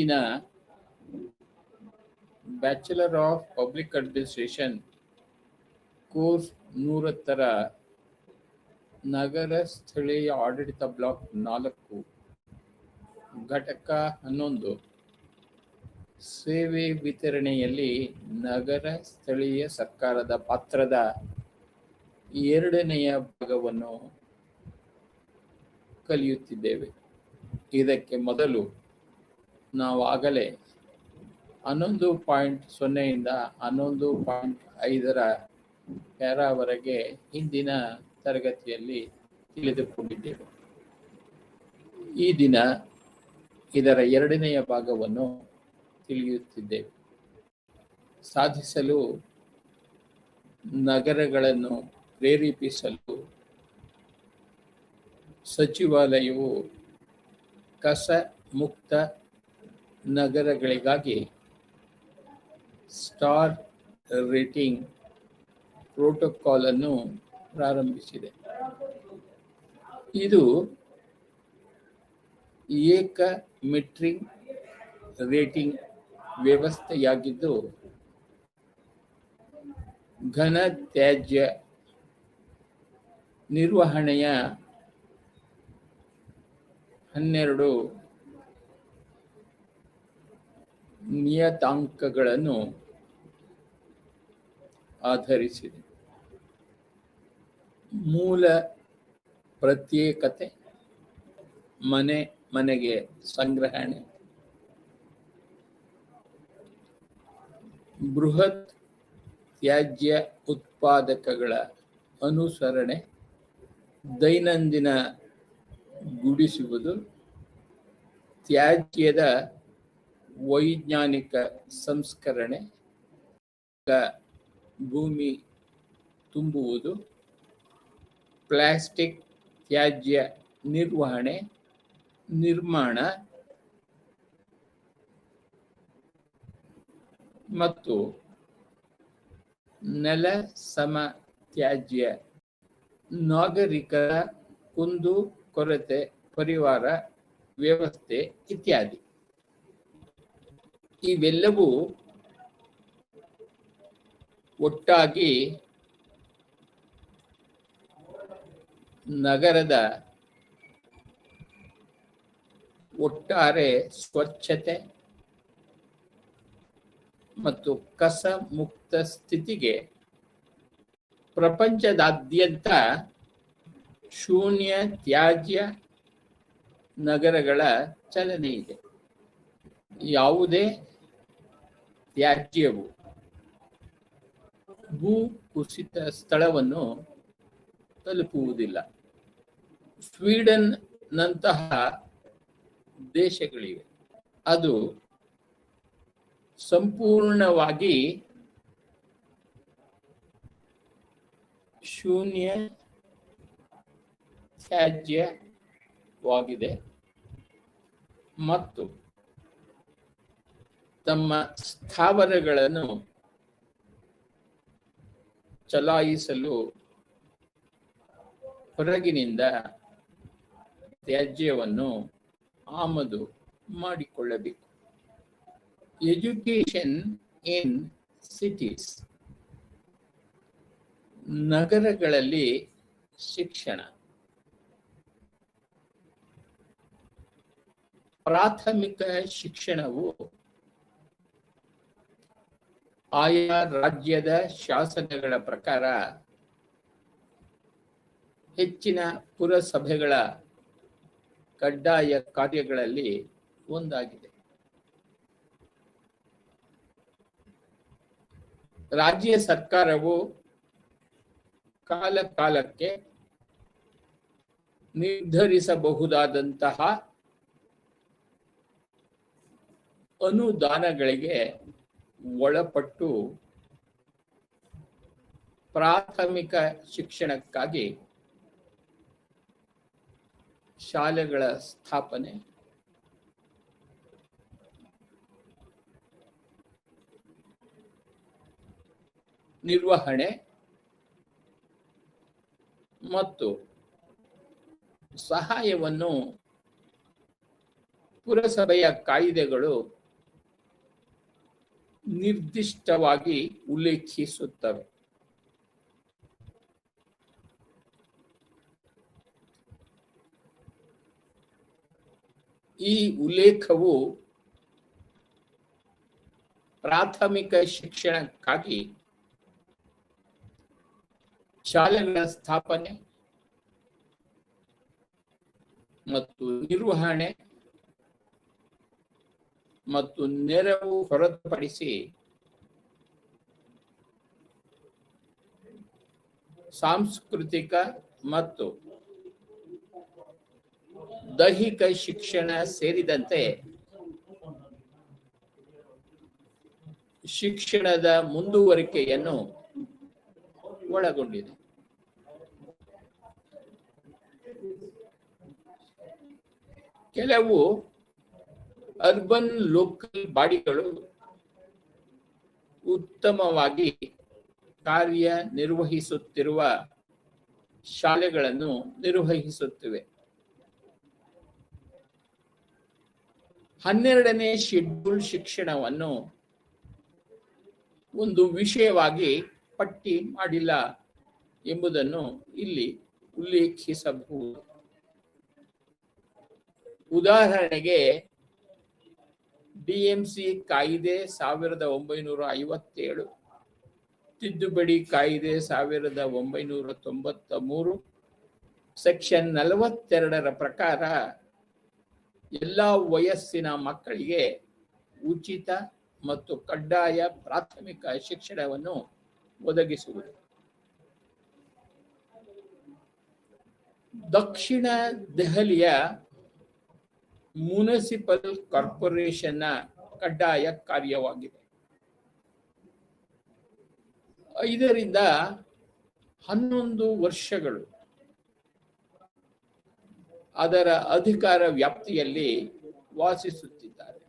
ಇಂದಿನ bachelor of public administration course 110ರ ನಗರ ಸ್ಥಳೀಯ ಆಡಳಿತ ಬ್ಲಾಕ್ 4 ಘಟಕ 11 ಸೇವೆ ವಿತರಣೆಯಲ್ಲಿ ನಗರ ಸ್ಥಳೀಯ ಸರ್ಕಾರದ ಪಾತ್ರದ 2ನೆಯ ಭಾಗವನ್ನು ಕಲಿಯುತ್ತಿದ್ದೇವೆ. ಇದಕ್ಕೆ ಮೊದಲು ನಾವು ಆಗಲೇ 11.0 ಇಂದ 11.5ರ ಪ್ಯಾರಾವರೆಗೆ ಹಿಂದಿನ ತರಗತಿಯಲ್ಲಿ ತಿಳಿದುಕೊಂಡಿದ್ದೇವೆ. ಈ ದಿನ ಇದರ 2ನೆಯ ಭಾಗವನ್ನು ತಿಳಿಯುತ್ತಿದ್ದೇವೆ. ಸಾಧಿಸಲು ನಗರಗಳನ್ನು ಪ್ರೇರೇಪಿಸಲು ಸಚಿವಾಲಯವು ಕಸ ಮುಕ್ತ ನಗರಗಳಿಗಾಗಿ ಸ್ಟಾರ್ ರೇಟಿಂಗ್ ಪ್ರೋಟೋಕಾಲ್ ಅನ್ನು ಪ್ರಾರಂಭಿಸಿದೆ. ಇದು ಏಕ ಮೆಟ್ರಿಕ್ ರೇಟಿಂಗ್ ವ್ಯವಸ್ಥೆಯಾಗಿದ್ದು ಘನ ತ್ಯಾಜ್ಯ ನಿರ್ವಹಣೆಯ 12 ನಿಯತಾಂಕಗಳನ್ನು ಆಧರಿಸಿದೆ. ಮೂಲ ಪ್ರತ್ಯೇಕತೆ, ಮನೆ ಮನೆಗೆ ಸಂಗ್ರಹಣೆ, ಬೃಹತ್ ತ್ಯಾಜ್ಯ ಉತ್ಪಾದಕಗಳ ಅನುಸರಣೆ, ದೈನಂದಿನ ಗುಡಿಸುವುದು, ತ್ಯಾಜ್ಯದ ವೈಜ್ಞಾನಿಕ ಸಂಸ್ಕರಣೆ, ಭೂಮಿ ತುಂಬುವುದು, ಪ್ಲಾಸ್ಟಿಕ್ ತ್ಯಾಜ್ಯ ನಿರ್ವಹಣೆ, ನಿರ್ಮಾಣ ಮತ್ತು ನೆಲ ಸಮ ತ್ಯಾಜ್ಯ, ನಾಗರಿಕರ ಕುಂದು ಕೊರತೆ ಪರಿಹಾರ ವ್ಯವಸ್ಥೆ ಇತ್ಯಾದಿ. ಇವೆಲ್ಲವೂ ಒಟ್ಟಾಗಿ ನಗರದ ಒಟ್ಟಾರೆ ಸ್ವಚ್ಛತೆ ಮತ್ತು ಕಸ ಮುಕ್ತ ಸ್ಥಿತಿಗೆ ಪ್ರಪಂಚದಾದ್ಯಂತ ಶೂನ್ಯ ತ್ಯಾಜ್ಯ ನಗರಗಳ ಚಲನೆ ಇದೆ. ಯಾವುದೇ ತ್ಯಾಜ್ಯವು ಭೂ ಕುಸಿತ ಸ್ಥಳವನ್ನು ತಲುಪುವುದಿಲ್ಲ. ಸ್ವೀಡನ್ ನಂತಹ ದೇಶಗಳಿವೆ. ಅದು ಸಂಪೂರ್ಣವಾಗಿ ಶೂನ್ಯ ತ್ಯಾಜ್ಯವಾಗಿದೆ ಮತ್ತು ತಮ್ಮ ಸ್ಥಾವರಗಳನ್ನು ಚಲಾಯಿಸಲು ಹೊರಗಿನಿಂದ ತ್ಯಾಜ್ಯವನ್ನು ಆಮದು ಮಾಡಿಕೊಳ್ಳಬೇಕು. ಎಜುಕೇಶನ್ ಇನ್ ಸಿಟೀಸ್, ನಗರಗಳಲ್ಲಿ ಶಿಕ್ಷಣ. ಪ್ರಾಥಮಿಕ ಶಿಕ್ಷಣವು ಆಯಾ ರಾಜ್ಯದ ಶಾಸನಗಳ ಪ್ರಕಾರ ಹೆಚ್ಚಿನ ಪುರಸಭೆಗಳ ಕಡ್ಡಾಯ ಕಾರ್ಯಗಳಲ್ಲಿ ಒಂದಾಗಿದೆ. ರಾಜ್ಯ ಸರ್ಕಾರವು ಕಾಲ ಕಾಲಕ್ಕೆ ನಿರ್ಧರಿಸಬಹುದಾದಂತಹ ಅನುದಾನಗಳಿಗೆ ಒಳಪಟ್ಟು ಪ್ರಾಥಮಿಕ ಶಿಕ್ಷಣಕ್ಕಾಗಿ ಶಾಲೆಗಳ ಸ್ಥಾಪನೆ, ನಿರ್ವಹಣೆ ಮತ್ತು ಸಹಾಯವನ್ನು ಪುರಸಭೆಯ ಕಾಯ್ದೆಗಳು ನಿರ್ದಿಷ್ಟವಾಗಿ ಉಲ್ಲೇಖಿಸುತ್ತವೆ. ಈ ಉಲ್ಲೇಖವು ಪ್ರಾಥಮಿಕ ಶಿಕ್ಷಣಕ್ಕಾಗಿ ಶಾಲೆಗಳ ಸ್ಥಾಪನೆ ಮತ್ತು ನಿರ್ವಹಣೆ ಮತ್ತು ನೆರವು ಹೊರತುಪಡಿಸಿ ಸಾಂಸ್ಕೃತಿಕ ಮತ್ತು ದೈಹಿಕ ಶಿಕ್ಷಣ ಸೇರಿದಂತೆ ಶಿಕ್ಷಣದ ಮುಂದುವರಿಕೆಯನ್ನು ಒಳಗೊಂಡಿದೆ. ಕೆಲವು ಅರ್ಬನ್ ಲೋಕಲ್ ಬಾಡಿಗಳು ಉತ್ತಮವಾಗಿ ಕಾರ್ಯನಿರ್ವಹಿಸುತ್ತಿರುವ ಶಾಲೆಗಳನ್ನು ನಿರ್ವಹಿಸುತ್ತಿವೆ. 12ನೇ ಶೆಡ್ಯೂಲ್ ಶಿಕ್ಷಣವನ್ನು ಒಂದು ವಿಷಯವಾಗಿ ಪಟ್ಟಿ ಮಾಡಿಲ್ಲ ಎಂಬುದನ್ನು ಇಲ್ಲಿ ಉಲ್ಲೇಖಿಸಬಹುದು. ಉದಾಹರಣೆಗೆ ಡಿಎಂಸಿ ಕಾಯ್ದೆ 1957, ತಿದ್ದುಪಡಿ ಕಾಯ್ದೆ 1993 ಸೆಕ್ಷನ್ 42 ಪ್ರಕಾರ ಎಲ್ಲ ವಯಸ್ಸಿನ ಮಕ್ಕಳಿಗೆ ಉಚಿತ ಮತ್ತು ಕಡ್ಡಾಯ ಪ್ರಾಥಮಿಕ ಶಿಕ್ಷಣವನ್ನು ಒದಗಿಸುವುದು. ದಕ್ಷಿಣ ದೆಹಲಿಯ ಮುನಿಸಿಪಲ್ ಕಾರ್ಪೊರೇಷನ್ನ ಕಡ್ಡಾಯ ಕಾರ್ಯವಾಗಿದೆ. 5 ರಿಂದ 11 ವರ್ಷಗಳು ಅದರ ಅಧಿಕಾರ ವ್ಯಾಪ್ತಿಯಲ್ಲಿ ವಾಸಿಸುತ್ತಿದ್ದಾರೆ.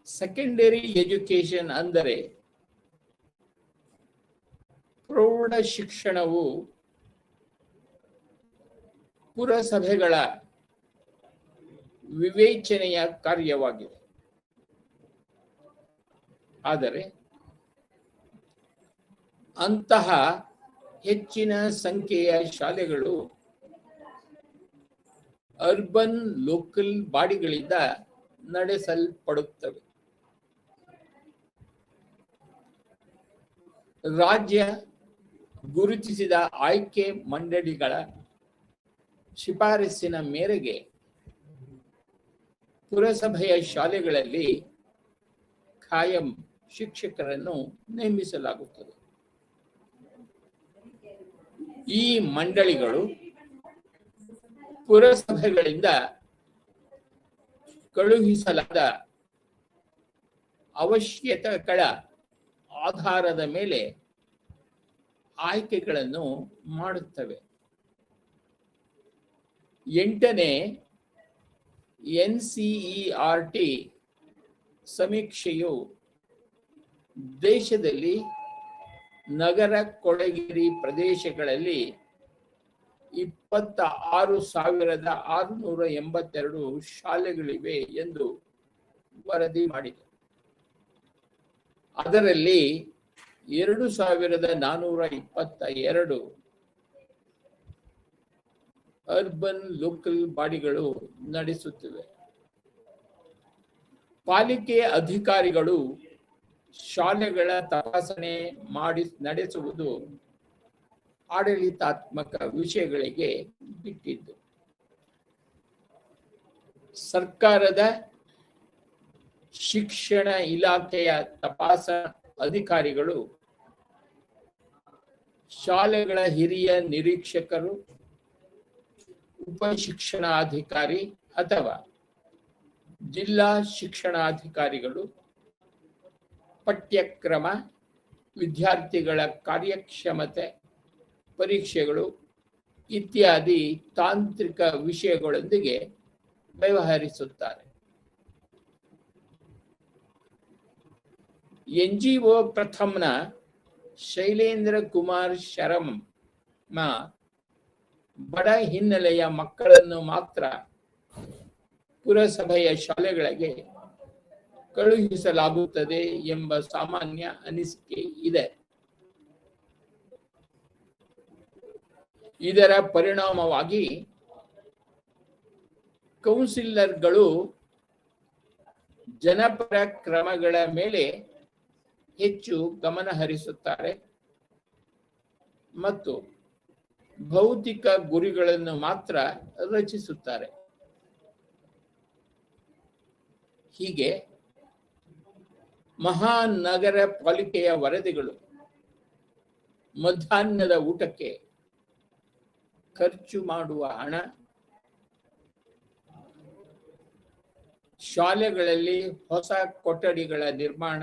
ಸೆಕೆಂಡರಿ ಎಜುಕೇಶನ್ ಅಂದರೆ ಪ್ರೌಢ ಶಿಕ್ಷಣವು ಪುರಸಭೆಗಳ ವಿವೇಚನೆಯ ಕಾರ್ಯವಾಗಿದೆ. ಆದರೆ ಅಂತಹ ಹೆಚ್ಚಿನ ಸಂಖ್ಯೆಯ ಶಾಲೆಗಳು ಅರ್ಬನ್ ಲೋಕಲ್ ಬಾಡಿಗಳಿಂದ ನಡೆಸಲ್ಪಡುತ್ತವೆ. ರಾಜ್ಯ ಗುರುತಿಸಿದ ಆಯ್ಕೆ ಮಂಡಳಿಗಳ ಶಿಫಾರಸಿನ ಮೇರೆಗೆ ಪುರಸಭೆಯ ಶಾಲೆಗಳಲ್ಲಿ ಖಾಯಂ ಶಿಕ್ಷಕರನ್ನು ನೇಮಿಸಲಾಗುತ್ತದೆ. ಈ ಮಂಡಳಿಗಳು ಪುರಸಭೆಗಳಿಂದ ಕಳುಹಿಸಲಾದ ಅವಶ್ಯಕತೆಗಳ ಆಧಾರದ ಮೇಲೆ ಆಯ್ಕೆಗಳನ್ನು ಮಾಡುತ್ತವೆ. 8ನೇ NCERT ಸಮೀಕ್ಷೆಯು ದೇಶದಲ್ಲಿ ನಗರ ಕೊಳಗೇರಿ ಪ್ರದೇಶಗಳಲ್ಲಿ 26,682 ಶಾಲೆಗಳಿವೆ ಎಂದು ವರದಿ ಮಾಡಿದೆ. ಅದರಲ್ಲಿ 2,422 ಅರ್ಬನ್ ಲೋಕಲ್ ಬಾಡಿಗಳು ನಡೆಸುತ್ತಿವೆ. ಪಾಲಿಕೆ ಅಧಿಕಾರಿಗಳು ಶಾಲೆಗಳ ತಪಾಸಣೆ ನಡೆಸುವುದು ಆಡಳಿತಾತ್ಮಕ ವಿಷಯಗಳಿಗೆ ಬಿಟ್ಟಿದ್ದು. ಸರ್ಕಾರದ ಶಿಕ್ಷಣ ಇಲಾಖೆಯ ತಪಾಸಣಾ ಅಧಿಕಾರಿಗಳು ಶಾಲೆಗಳ ಹಿರಿಯ ನಿರೀಕ್ಷಕರು, ಉಪಶಿಕ್ಷಣಾಧಿಕಾರಿ ಅಥವಾ ಜಿಲ್ಲಾ ಶಿಕ್ಷಣಾಧಿಕಾರಿಗಳು ಪಠ್ಯಕ್ರಮ, ವಿದ್ಯಾರ್ಥಿಗಳ ಕಾರ್ಯಕ್ಷಮತೆ ಪರೀಕ್ಷೆಗಳು ಇತ್ಯಾದಿ ತಾಂತ್ರಿಕ ವಿಷಯಗಳೊಂದಿಗೆ ವ್ಯವಹರಿಸುತ್ತಾರೆ. NGO ಪ್ರಥಮ್ನ ಶೈಲೇಂದ್ರ ಕುಮಾರ್ ಶರ್ಮ ಬಡ ಹಿನ್ನೆಲೆಯ ಮಕ್ಕಳನ್ನು ಮಾತ್ರ ಪುರಸಭೆಯ ಶಾಲೆಗಳಿಗೆ ಕಳುಹಿಸಲಾಗುತ್ತದೆ ಎಂಬ ಸಾಮಾನ್ಯ ಅನಿಸಿಕೆ ಇದೆ. ಇದರ ಪರಿಣಾಮವಾಗಿ ಕೌನ್ಸಿಲರ್ಗಳು ಜನಪರ ಕ್ರಮಗಳ ಮೇಲೆ ಹೆಚ್ಚು ಗಮನ ಹರಿಸುತ್ತಾರೆ ಮತ್ತು ಭೌತಿಕ ಗುರಿಗಳನ್ನು ಮಾತ್ರ ರಚಿಸುತ್ತಾರೆ. ಹೀಗೆ ಮಹಾನಗರ ಪಾಲಿಕೆಯ ವರದಿಗಳು ಮಧ್ಯಾಹ್ನದ ಊಟಕ್ಕೆ ಖರ್ಚು ಮಾಡುವ ಹಣ, ಶಾಲೆಗಳಲ್ಲಿ ಹೊಸ ಕೊಠಡಿಗಳ ನಿರ್ಮಾಣ,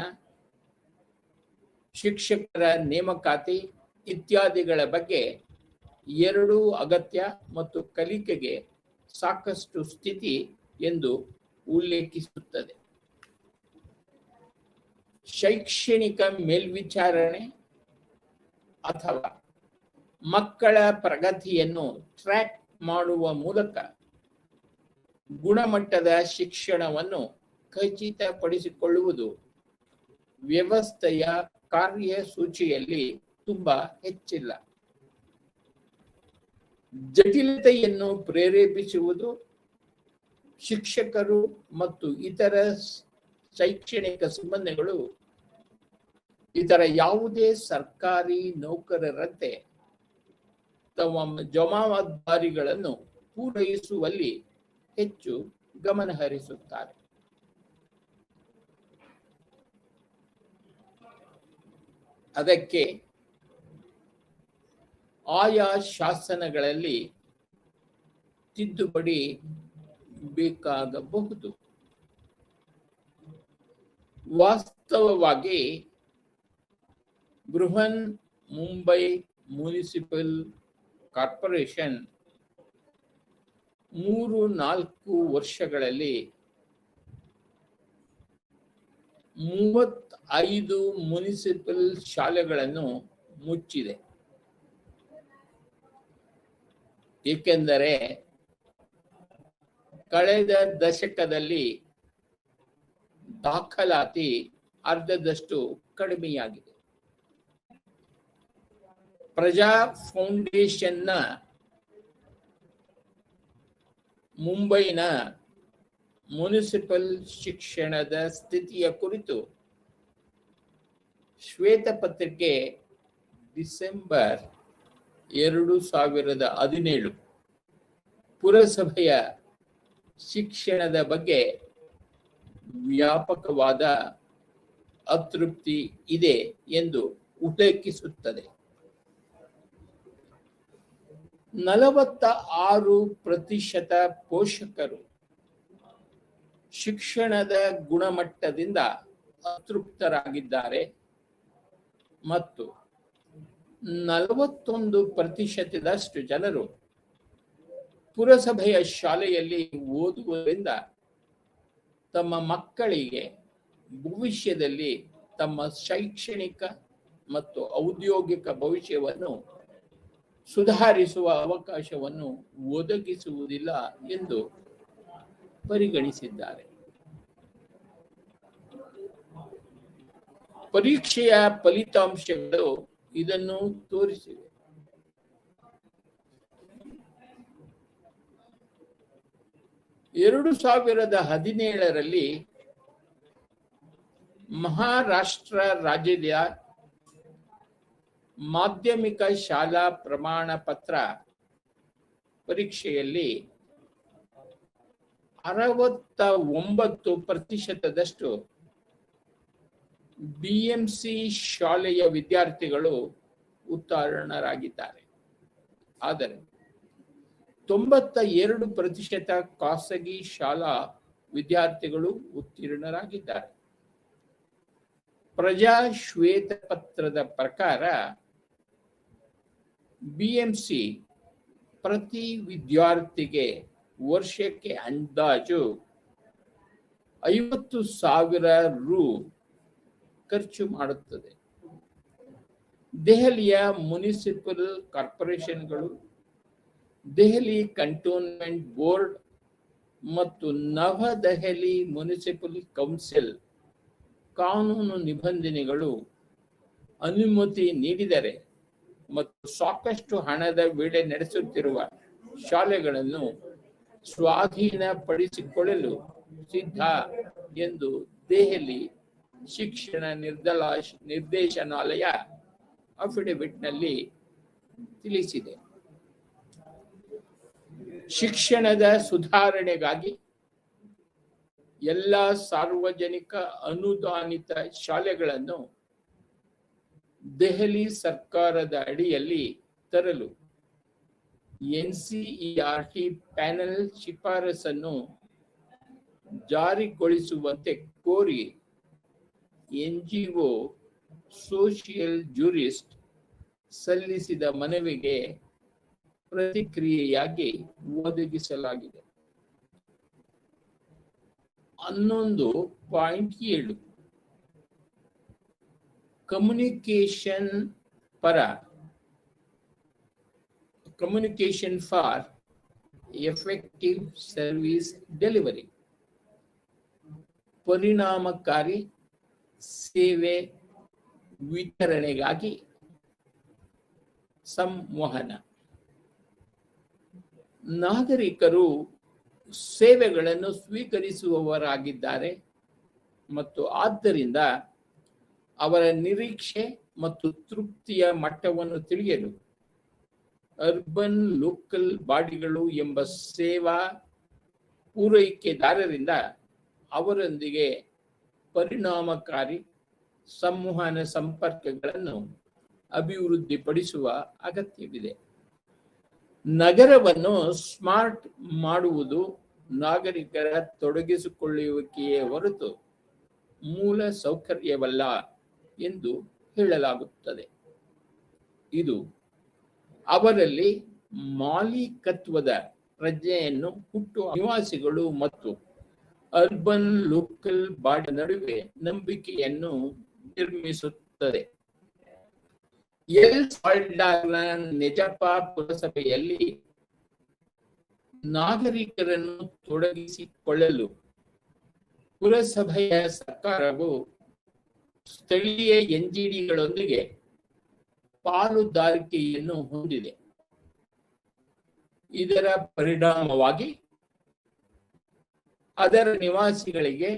ಶಿಕ್ಷಕರ ನೇಮಕಾತಿ ಇತ್ಯಾದಿಗಳ ಬಗ್ಗೆ ಎರಡೂ ಅಗತ್ಯ ಮತ್ತು ಕಲಿಕೆಗೆ ಸಾಕಷ್ಟು ಸ್ಥಿತಿ ಎಂದು ಉಲ್ಲೇಖಿಸುತ್ತದೆ. ಶೈಕ್ಷಣಿಕ ಮೇಲ್ವಿಚಾರಣೆ ಅಥವಾ ಮಕ್ಕಳ ಪ್ರಗತಿಯನ್ನು ಟ್ರ್ಯಾಕ್ ಮಾಡುವ ಮೂಲಕ ಗುಣಮಟ್ಟದ ಶಿಕ್ಷಣವನ್ನು ಖಚಿತಪಡಿಸಿಕೊಳ್ಳುವುದು ವ್ಯವಸ್ಥೆಯ ಕಾರ್ಯಸೂಚಿಯಲ್ಲಿ ತುಂಬಾ ಹೆಚ್ಚಿಲ್ಲ. ಜಟಿಲತೆಯನ್ನು ಪ್ರೇರೇಪಿಸುವುದು ಶಿಕ್ಷಕರು ಮತ್ತು ಇತರ ಶೈಕ್ಷಣಿಕ ಸಿಬ್ಬಂದಿಗಳು ಇತರ ಯಾವುದೇ ಸರ್ಕಾರಿ ನೌಕರರಂತೆ ತಮ್ಮ ಜವಾಬ್ದಾರಿಗಳನ್ನು ಪೂರೈಸುವಲ್ಲಿ ಹೆಚ್ಚು ಗಮನ ಹರಿಸುತ್ತಾರೆ. ಅದಕ್ಕೆ ಆಯಾ ಶಾಸನಗಳಲ್ಲಿ ತಿದ್ದುಪಡಿ ಬೇಕಾಗಬಹುದು. ವಾಸ್ತವವಾಗಿ ಬೃಹನ್ ಮುಂಬೈ ಮುನಿಸಿಪಲ್ ಕಾರ್ಪೊರೇಷನ್ 3-4 ವರ್ಷಗಳಲ್ಲಿ 35 ಮುನಿಸಿಪಲ್ ಶಾಲೆಗಳನ್ನು ಮುಚ್ಚಿದೆ. ಏಕೆಂದರೆ ಕಳೆದ ದಶಕದಲ್ಲಿ ದಾಖಲಾತಿ ಅರ್ಧದಷ್ಟು ಕಡಿಮೆಯಾಗಿದೆ. ಪ್ರಜಾ ಫೌಂಡೇಶನ್ನ ಮುಂಬೈನ ಮುನಿಸಿಪಲ್ ಶಿಕ್ಷಣದ ಸ್ಥಿತಿಯ ಕುರಿತು ಶ್ವೇತಪತ್ರಿಕೆ ಡಿಸೆಂಬರ್ 2017 ಪುರಸಭೆಯ ಶಿಕ್ಷಣದ ಬಗ್ಗೆ ವ್ಯಾಪಕವಾದ ಅತೃಪ್ತಿ ಇದೆ ಎಂದು ಉಲ್ಲೇಖಿಸುತ್ತದೆ. 46% ಪೋಷಕರು ಶಿಕ್ಷಣದ ಗುಣಮಟ್ಟದಿಂದ ಅತೃಪ್ತರಾಗಿದ್ದಾರೆ ಮತ್ತು 41% ಜನರು ಪುರಸಭೆಯ ಶಾಲೆಯಲ್ಲಿ ಓದುವುದರಿಂದ ತಮ್ಮ ಮಕ್ಕಳಿಗೆ ಭವಿಷ್ಯದಲ್ಲಿ ತಮ್ಮ ಶೈಕ್ಷಣಿಕ ಮತ್ತು ಔದ್ಯೋಗಿಕ ಭವಿಷ್ಯವನ್ನು ಸುಧಾರಿಸುವ ಅವಕಾಶವನ್ನು ಒದಗಿಸುವುದಿಲ್ಲ ಎಂದು ಪರಿಗಣಿಸಿದ್ದಾರೆ. ಪರೀಕ್ಷೆಯ ಫಲಿತಾಂಶಗಳು ಇದನ್ನು ತೋರಿಸಿವೆ. ಎರಡು 2017 ಮಹಾರಾಷ್ಟ್ರ ರಾಜ್ಯದ ಮಾಧ್ಯಮಿಕ ಶಾಲಾ ಪ್ರಮಾಣ ಪತ್ರ ಪರೀಕ್ಷೆಯಲ್ಲಿ 69% ಬಿಎಂಸಿ ಶಾಲೆಯ ವಿದ್ಯಾರ್ಥಿಗಳು ಉತ್ತೀರ್ಣರಾಗಿದ್ದಾರೆ. ಆದರೆ 92% ಖಾಸಗಿ ಶಾಲಾ ವಿದ್ಯಾರ್ಥಿಗಳು ಉತ್ತೀರ್ಣರಾಗಿದ್ದಾರೆ. ಪ್ರಜಾ ಶ್ವೇತಪತ್ರದ ಪ್ರಕಾರ ಬಿಎಂಸಿ ಪ್ರತಿ ವಿದ್ಯಾರ್ಥಿಗೆ ವರ್ಷಕ್ಕೆ ಅಂದಾಜು 50,000 ರು ಖರ್ಚು ಮಾಡುತ್ತದೆ. ದೆಹಲಿಯ ಮುನಿಸಿಪಲ್ ಕಾರ್ಪೊರೇಷನ್ಗಳು, ದೆಹಲಿ ಕಂಟೋನ್ಮೆಂಟ್ ಬೋರ್ಡ್ ಮತ್ತು ನವದೆಹಲಿ ಮುನಿಸಿಪಲ್ ಕೌನ್ಸಿಲ್ ಕಾನೂನು ನಿಬಂಧನೆಗಳು ಅನುಮತಿ ನೀಡಿದರೆ ಮತ್ತು ಸಾಕಷ್ಟು ಹಣದ ವೇಳೆ ನಡೆಸುತ್ತಿರುವ ಶಾಲೆಗಳನ್ನು ಸ್ವಾಧೀನಪಡಿಸಿಕೊಳ್ಳಲು ಸಿದ್ಧ ಎಂದು ದೆಹಲಿ ಶಿಕ್ಷಣ ನಿರ್ದೇಶನಾಲಯ ಅಫಿಡವಿಟ್ನಲ್ಲಿ ತಿಳಿಸಿದೆ. ಶಿಕ್ಷಣದ ಸುಧಾರಣೆಗಾಗಿ ಎಲ್ಲ ಸಾರ್ವಜನಿಕ ಅನುದಾನಿತ ಶಾಲೆಗಳನ್ನು ದೆಹಲಿ ಸರ್ಕಾರದ ಅಡಿಯಲ್ಲಿ ತರಲು ಎನ್ಸಿಇಆರ್ಟಿ ಪ್ಯಾನೆಲ್ ಶಿಫಾರಸನ್ನು ಜಾರಿಗೊಳಿಸುವಂತೆ ಕೋರಿ ಎನ್ಜಿಒ ಸೋಷಿಯಲ್ ಜೂರಿಸ್ಟ್ ಸಲ್ಲಿಸಿದ ಮನವಿಗೆ ಪ್ರತಿಕ್ರಿಯೆಯಾಗಿ ಒದಗಿಸಲಾಗಿದೆ. 11.7 communication for effective service delivery, ಪರಿಣಾಮಕಾರಿ ಸೇವೆ ವಿತರಣೆಗಾಗಿ ಸಂವಹನ. ನಾಗರಿಕರು ಸೇವೆಗಳನ್ನು ಸ್ವೀಕರಿಸುವವರಾಗಿದ್ದಾರೆ ಮತ್ತು ಆದ್ದರಿಂದ ಅವರ ನಿರೀಕ್ಷೆ ಮತ್ತು ತೃಪ್ತಿಯ ಮಟ್ಟವನ್ನು ತಿಳಿಯಲು ಅರ್ಬನ್ ಲೋಕಲ್ ಬಾಡಿಗಳು ಎಂಬ ಸೇವಾ ಪೂರೈಕೆದಾರರಿಂದ ಅವರೊಂದಿಗೆ ಪರಿಣಾಮಕಾರಿ ಸಂವಹನ ಸಂಪರ್ಕಗಳನ್ನು ಅಭಿವೃದ್ಧಿಪಡಿಸುವ ಅಗತ್ಯವಿದೆ. ನಗರವನ್ನು ಸ್ಮಾರ್ಟ್ ಮಾಡುವುದು ನಾಗರಿಕರ ತೊಡಗಿಸಿಕೊಳ್ಳುವಿಕೆಯೇ ಹೊರತು ಮೂಲ ಸೌಕರ್ಯವಲ್ಲ ಎಂದು ಹೇಳಲಾಗುತ್ತದೆ. ಇದು ಅವರಲ್ಲಿ ಮಾಲೀಕತ್ವದ ಪ್ರಜ್ಞೆಯನ್ನು ಹುಟ್ಟುವ ನಿವಾಸಿಗಳು ಮತ್ತು ಅರ್ಬನ್ ಲೋಕಲ್ ಬಾಡಿ ನಡುವೆ ನಂಬಿಕೆಯನ್ನು ನಿರ್ಮಿಸುತ್ತದೆ. ಎಲ್ ಸಾಲ್ವಡಾರ್ನ ನೆಜಾಪಾ ಪುರಸಭೆಯಲ್ಲಿ ನಾಗರಿಕರನ್ನು ತೊಡಗಿಸಿಕೊಳ್ಳಲು ಪುರಸಭೆಯ ಸರ್ಕಾರವು ಸ್ಥಳೀಯ ಎನ್ಜಿಡಿಗಳೊಂದಿಗೆ ಪಾಲುದಾರಿಕೆಯನ್ನು ಹೊಂದಿದೆ. ಇದರ ಪರಿಣಾಮವಾಗಿ ಅದರ ನಿವಾಸಿಗಳಿಗೆ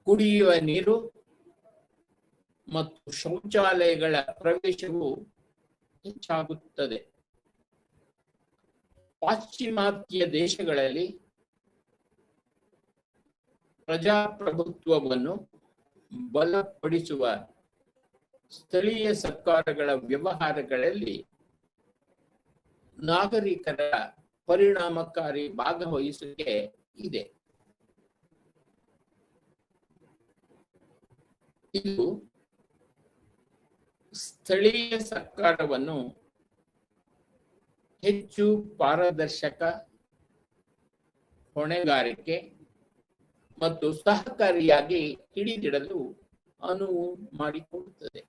ಕುಡಿಯುವ ನೀರು ಮತ್ತು ಶೌಚಾಲಯಗಳ ಪ್ರವೇಶವು ಹೆಚ್ಚಾಗುತ್ತದೆ. ಪಾಶ್ಚಿಮಾತ್ಯ ದೇಶಗಳಲ್ಲಿ ಪ್ರಜಾಪ್ರಭುತ್ವವನ್ನು ಬಲಪಡಿಸುವ ಸ್ಥಳೀಯ ಸರ್ಕಾರಗಳ ವ್ಯವಹಾರಗಳಲ್ಲಿ ನಾಗರಿಕರ ಪರಿಣಾಮಕಾರಿ ಭಾಗವಹಿಸುವಿಕೆ ಇದೆ. ಇದು ಸ್ಥಳೀಯ ಸರ್ಕಾರವನ್ನು ಹೆಚ್ಚು ಪಾರದರ್ಶಕ, ಹೊಣೆಗಾರಿಕೆ ಮತ್ತು ಸಹಕಾರಿಯಾಗಿ ಹಿಡಿದಿಡಲು ಅನುವು ಮಾಡಿಕೊಡುತ್ತದೆ.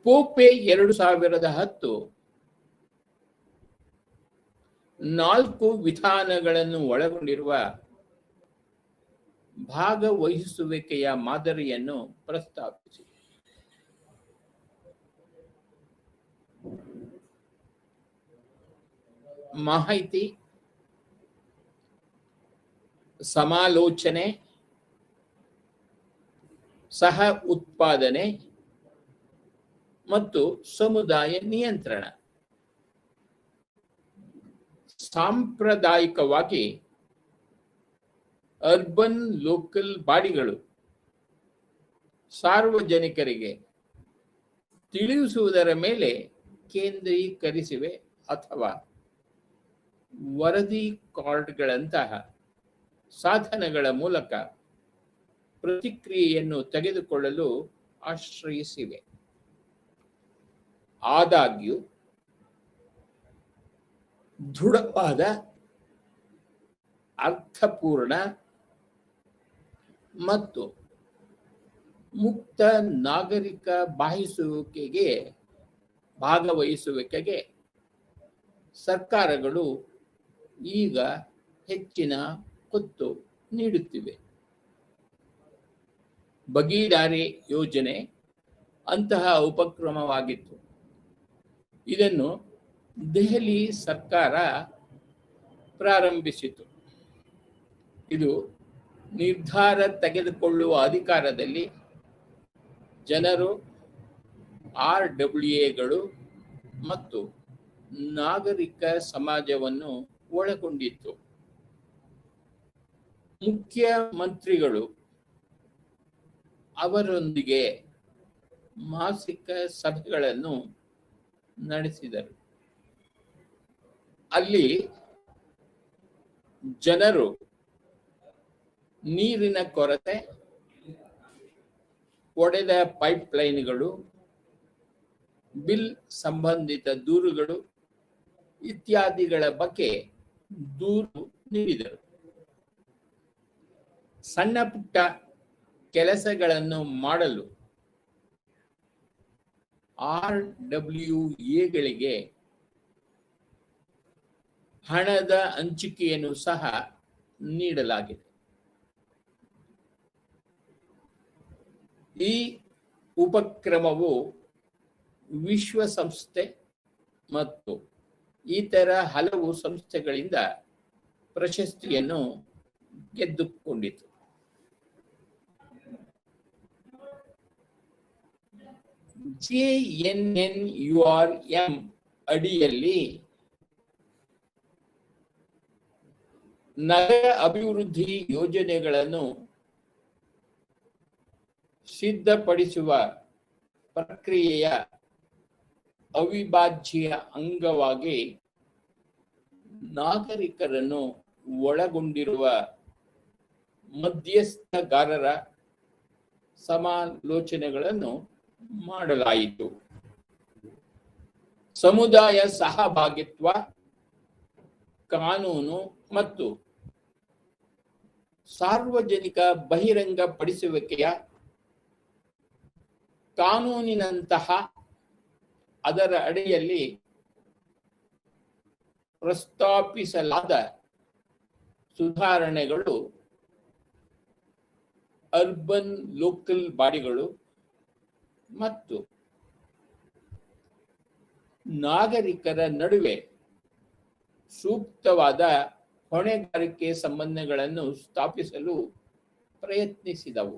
ಪೋಪೆ 2010 4 ವಿಧಾನಗಳನ್ನು ಒಳಗೊಂಡಿರುವ ಭಾಗವಹಿಸುವಿಕೆಯ ಮಾದರಿಯನ್ನು ಪ್ರಸ್ತಾಪಿಸಿ. ಮಾಹಿತಿ, ಸಮಾಲೋಚನೆ, ಸಹ ಉತ್ಪಾದನೆ ಮತ್ತು ಸಮುದಾಯ ನಿಯಂತ್ರಣ. ಸಾಂಪ್ರದಾಯಿಕವಾಗಿ ಅರ್ಬನ್ ಲೋಕಲ್ ಬಾಡಿಗಳು ಸಾರ್ವಜನಿಕರಿಗೆ ತಿಳಿಸುವುದರ ಮೇಲೆ ಕೇಂದ್ರೀಕರಿಸಿವೆ ಅಥವಾ ವರದಿ ಕಾರ್ಡ್ಗಳಂತಹ ಸಾಧನಗಳ ಮೂಲಕ ಪ್ರತಿಕ್ರಿಯೆಯನ್ನು ತೆಗೆದುಕೊಳ್ಳಲು ಆಶ್ರಯಿಸಿವೆ. ಆದಾಗ್ಯೂ ದೃಢವಾದ, ಅರ್ಥಪೂರ್ಣ ಮತ್ತು ಮುಕ್ತ ನಾಗರಿಕ ಭಾಗವಹಿಸುವಿಕೆಗೆ ಸರ್ಕಾರಗಳು ಈಗ ಹೆಚ್ಚಿನ ಒತ್ತು ನೀಡುತ್ತಿವೆ. ಭಗೀದಾರಿ ಯೋಜನೆ ಅಂತಹ ಉಪಕ್ರಮವಾಗಿತ್ತು. ಇದನ್ನು ದೆಹಲಿ ಸರ್ಕಾರ ಪ್ರಾರಂಭಿಸಿತು. ಇದು ನಿರ್ಧಾರ ತೆಗೆದುಕೊಳ್ಳುವ ಅಧಿಕಾರದಲ್ಲಿ ಜನರು, RWAಗಳು ಮತ್ತು ನಾಗರಿಕ ಸಮಾಜವನ್ನು ಒಳಗೊಂಡಿತ್ತು. ಮುಖ್ಯಮಂತ್ರಿಗಳು ಅವರೊಂದಿಗೆ ಮಾಸಿಕ ಸಭೆಗಳನ್ನು ನಡೆಸಿದರು. ಅಲ್ಲಿ ಜನರು ನೀರಿನ ಕೊರತೆ, ಒಡೆದ ಪೈಪ್ಲೈನ್ಗಳು, ಬಿಲ್ ಸಂಬಂಧಿತ ದೂರುಗಳು ಇತ್ಯಾದಿಗಳ ಬಗ್ಗೆ ದೂರು ನೀಡಿದರು. ಸಣ್ಣ ಪುಟ್ಟ ಕೆಲಸಗಳನ್ನು ಮಾಡಲು RWAಗಳಿಗೆ ಹಣದ ಹಂಚಿಕೆಯನ್ನು ಸಹ ನೀಡಲಾಗಿದೆ. ಈ ಉಪಕ್ರಮವು ವಿಶ್ವಸಂಸ್ಥೆ ಮತ್ತು ಇತರ ಹಲವು ಸಂಸ್ಥೆಗಳಿಂದ ಪ್ರಶಸ್ತಿಯನ್ನು ಗೆದ್ದುಕೊಂಡಿತು. JNNURM ಅಡಿಯಲ್ಲಿ ನಗರ ಅಭಿವೃದ್ಧಿ ಯೋಜನೆಗಳನ್ನು ಸಿದ್ಧಪಡಿಸುವ ಪ್ರಕ್ರಿಯೆಯ ಅವಿಭಾಜ್ಯ ಅಂಗವಾಗಿ ನಾಗರಿಕರನ್ನು ಒಳಗೊಂಡಿರುವ ಮಧ್ಯಸ್ಥಗಾರರ ಸಮಾಲೋಚನೆಗಳನ್ನು ಮಾಡಲಾಯಿತು. ಸಮುದಾಯ ಸಹಭಾಗಿತ್ವ, ಕಾನೂನು ಮತ್ತು ಸಾರ್ವಜನಿಕ ಬಹಿರಂಗಪಡಿಸುವಿಕೆಯ ಕಾನೂನಿನಂತಹ ಅದರ ಅಡಿಯಲ್ಲಿ ಪ್ರಸ್ತಾಪಿಸಲಾದ ಸುಧಾರಣೆಗಳು ಅರ್ಬನ್ ಲೋಕಲ್ ಬಾಡಿಗಳು ಮತ್ತು ನಾಗರಿಕರ ನಡುವೆ ಸೂಕ್ತವಾದ ಹೊಣೆಗಾರಿಕೆ ಸಂಬಂಧಗಳನ್ನು ಸ್ಥಾಪಿಸಲು ಪ್ರಯತ್ನಿಸಿದವು.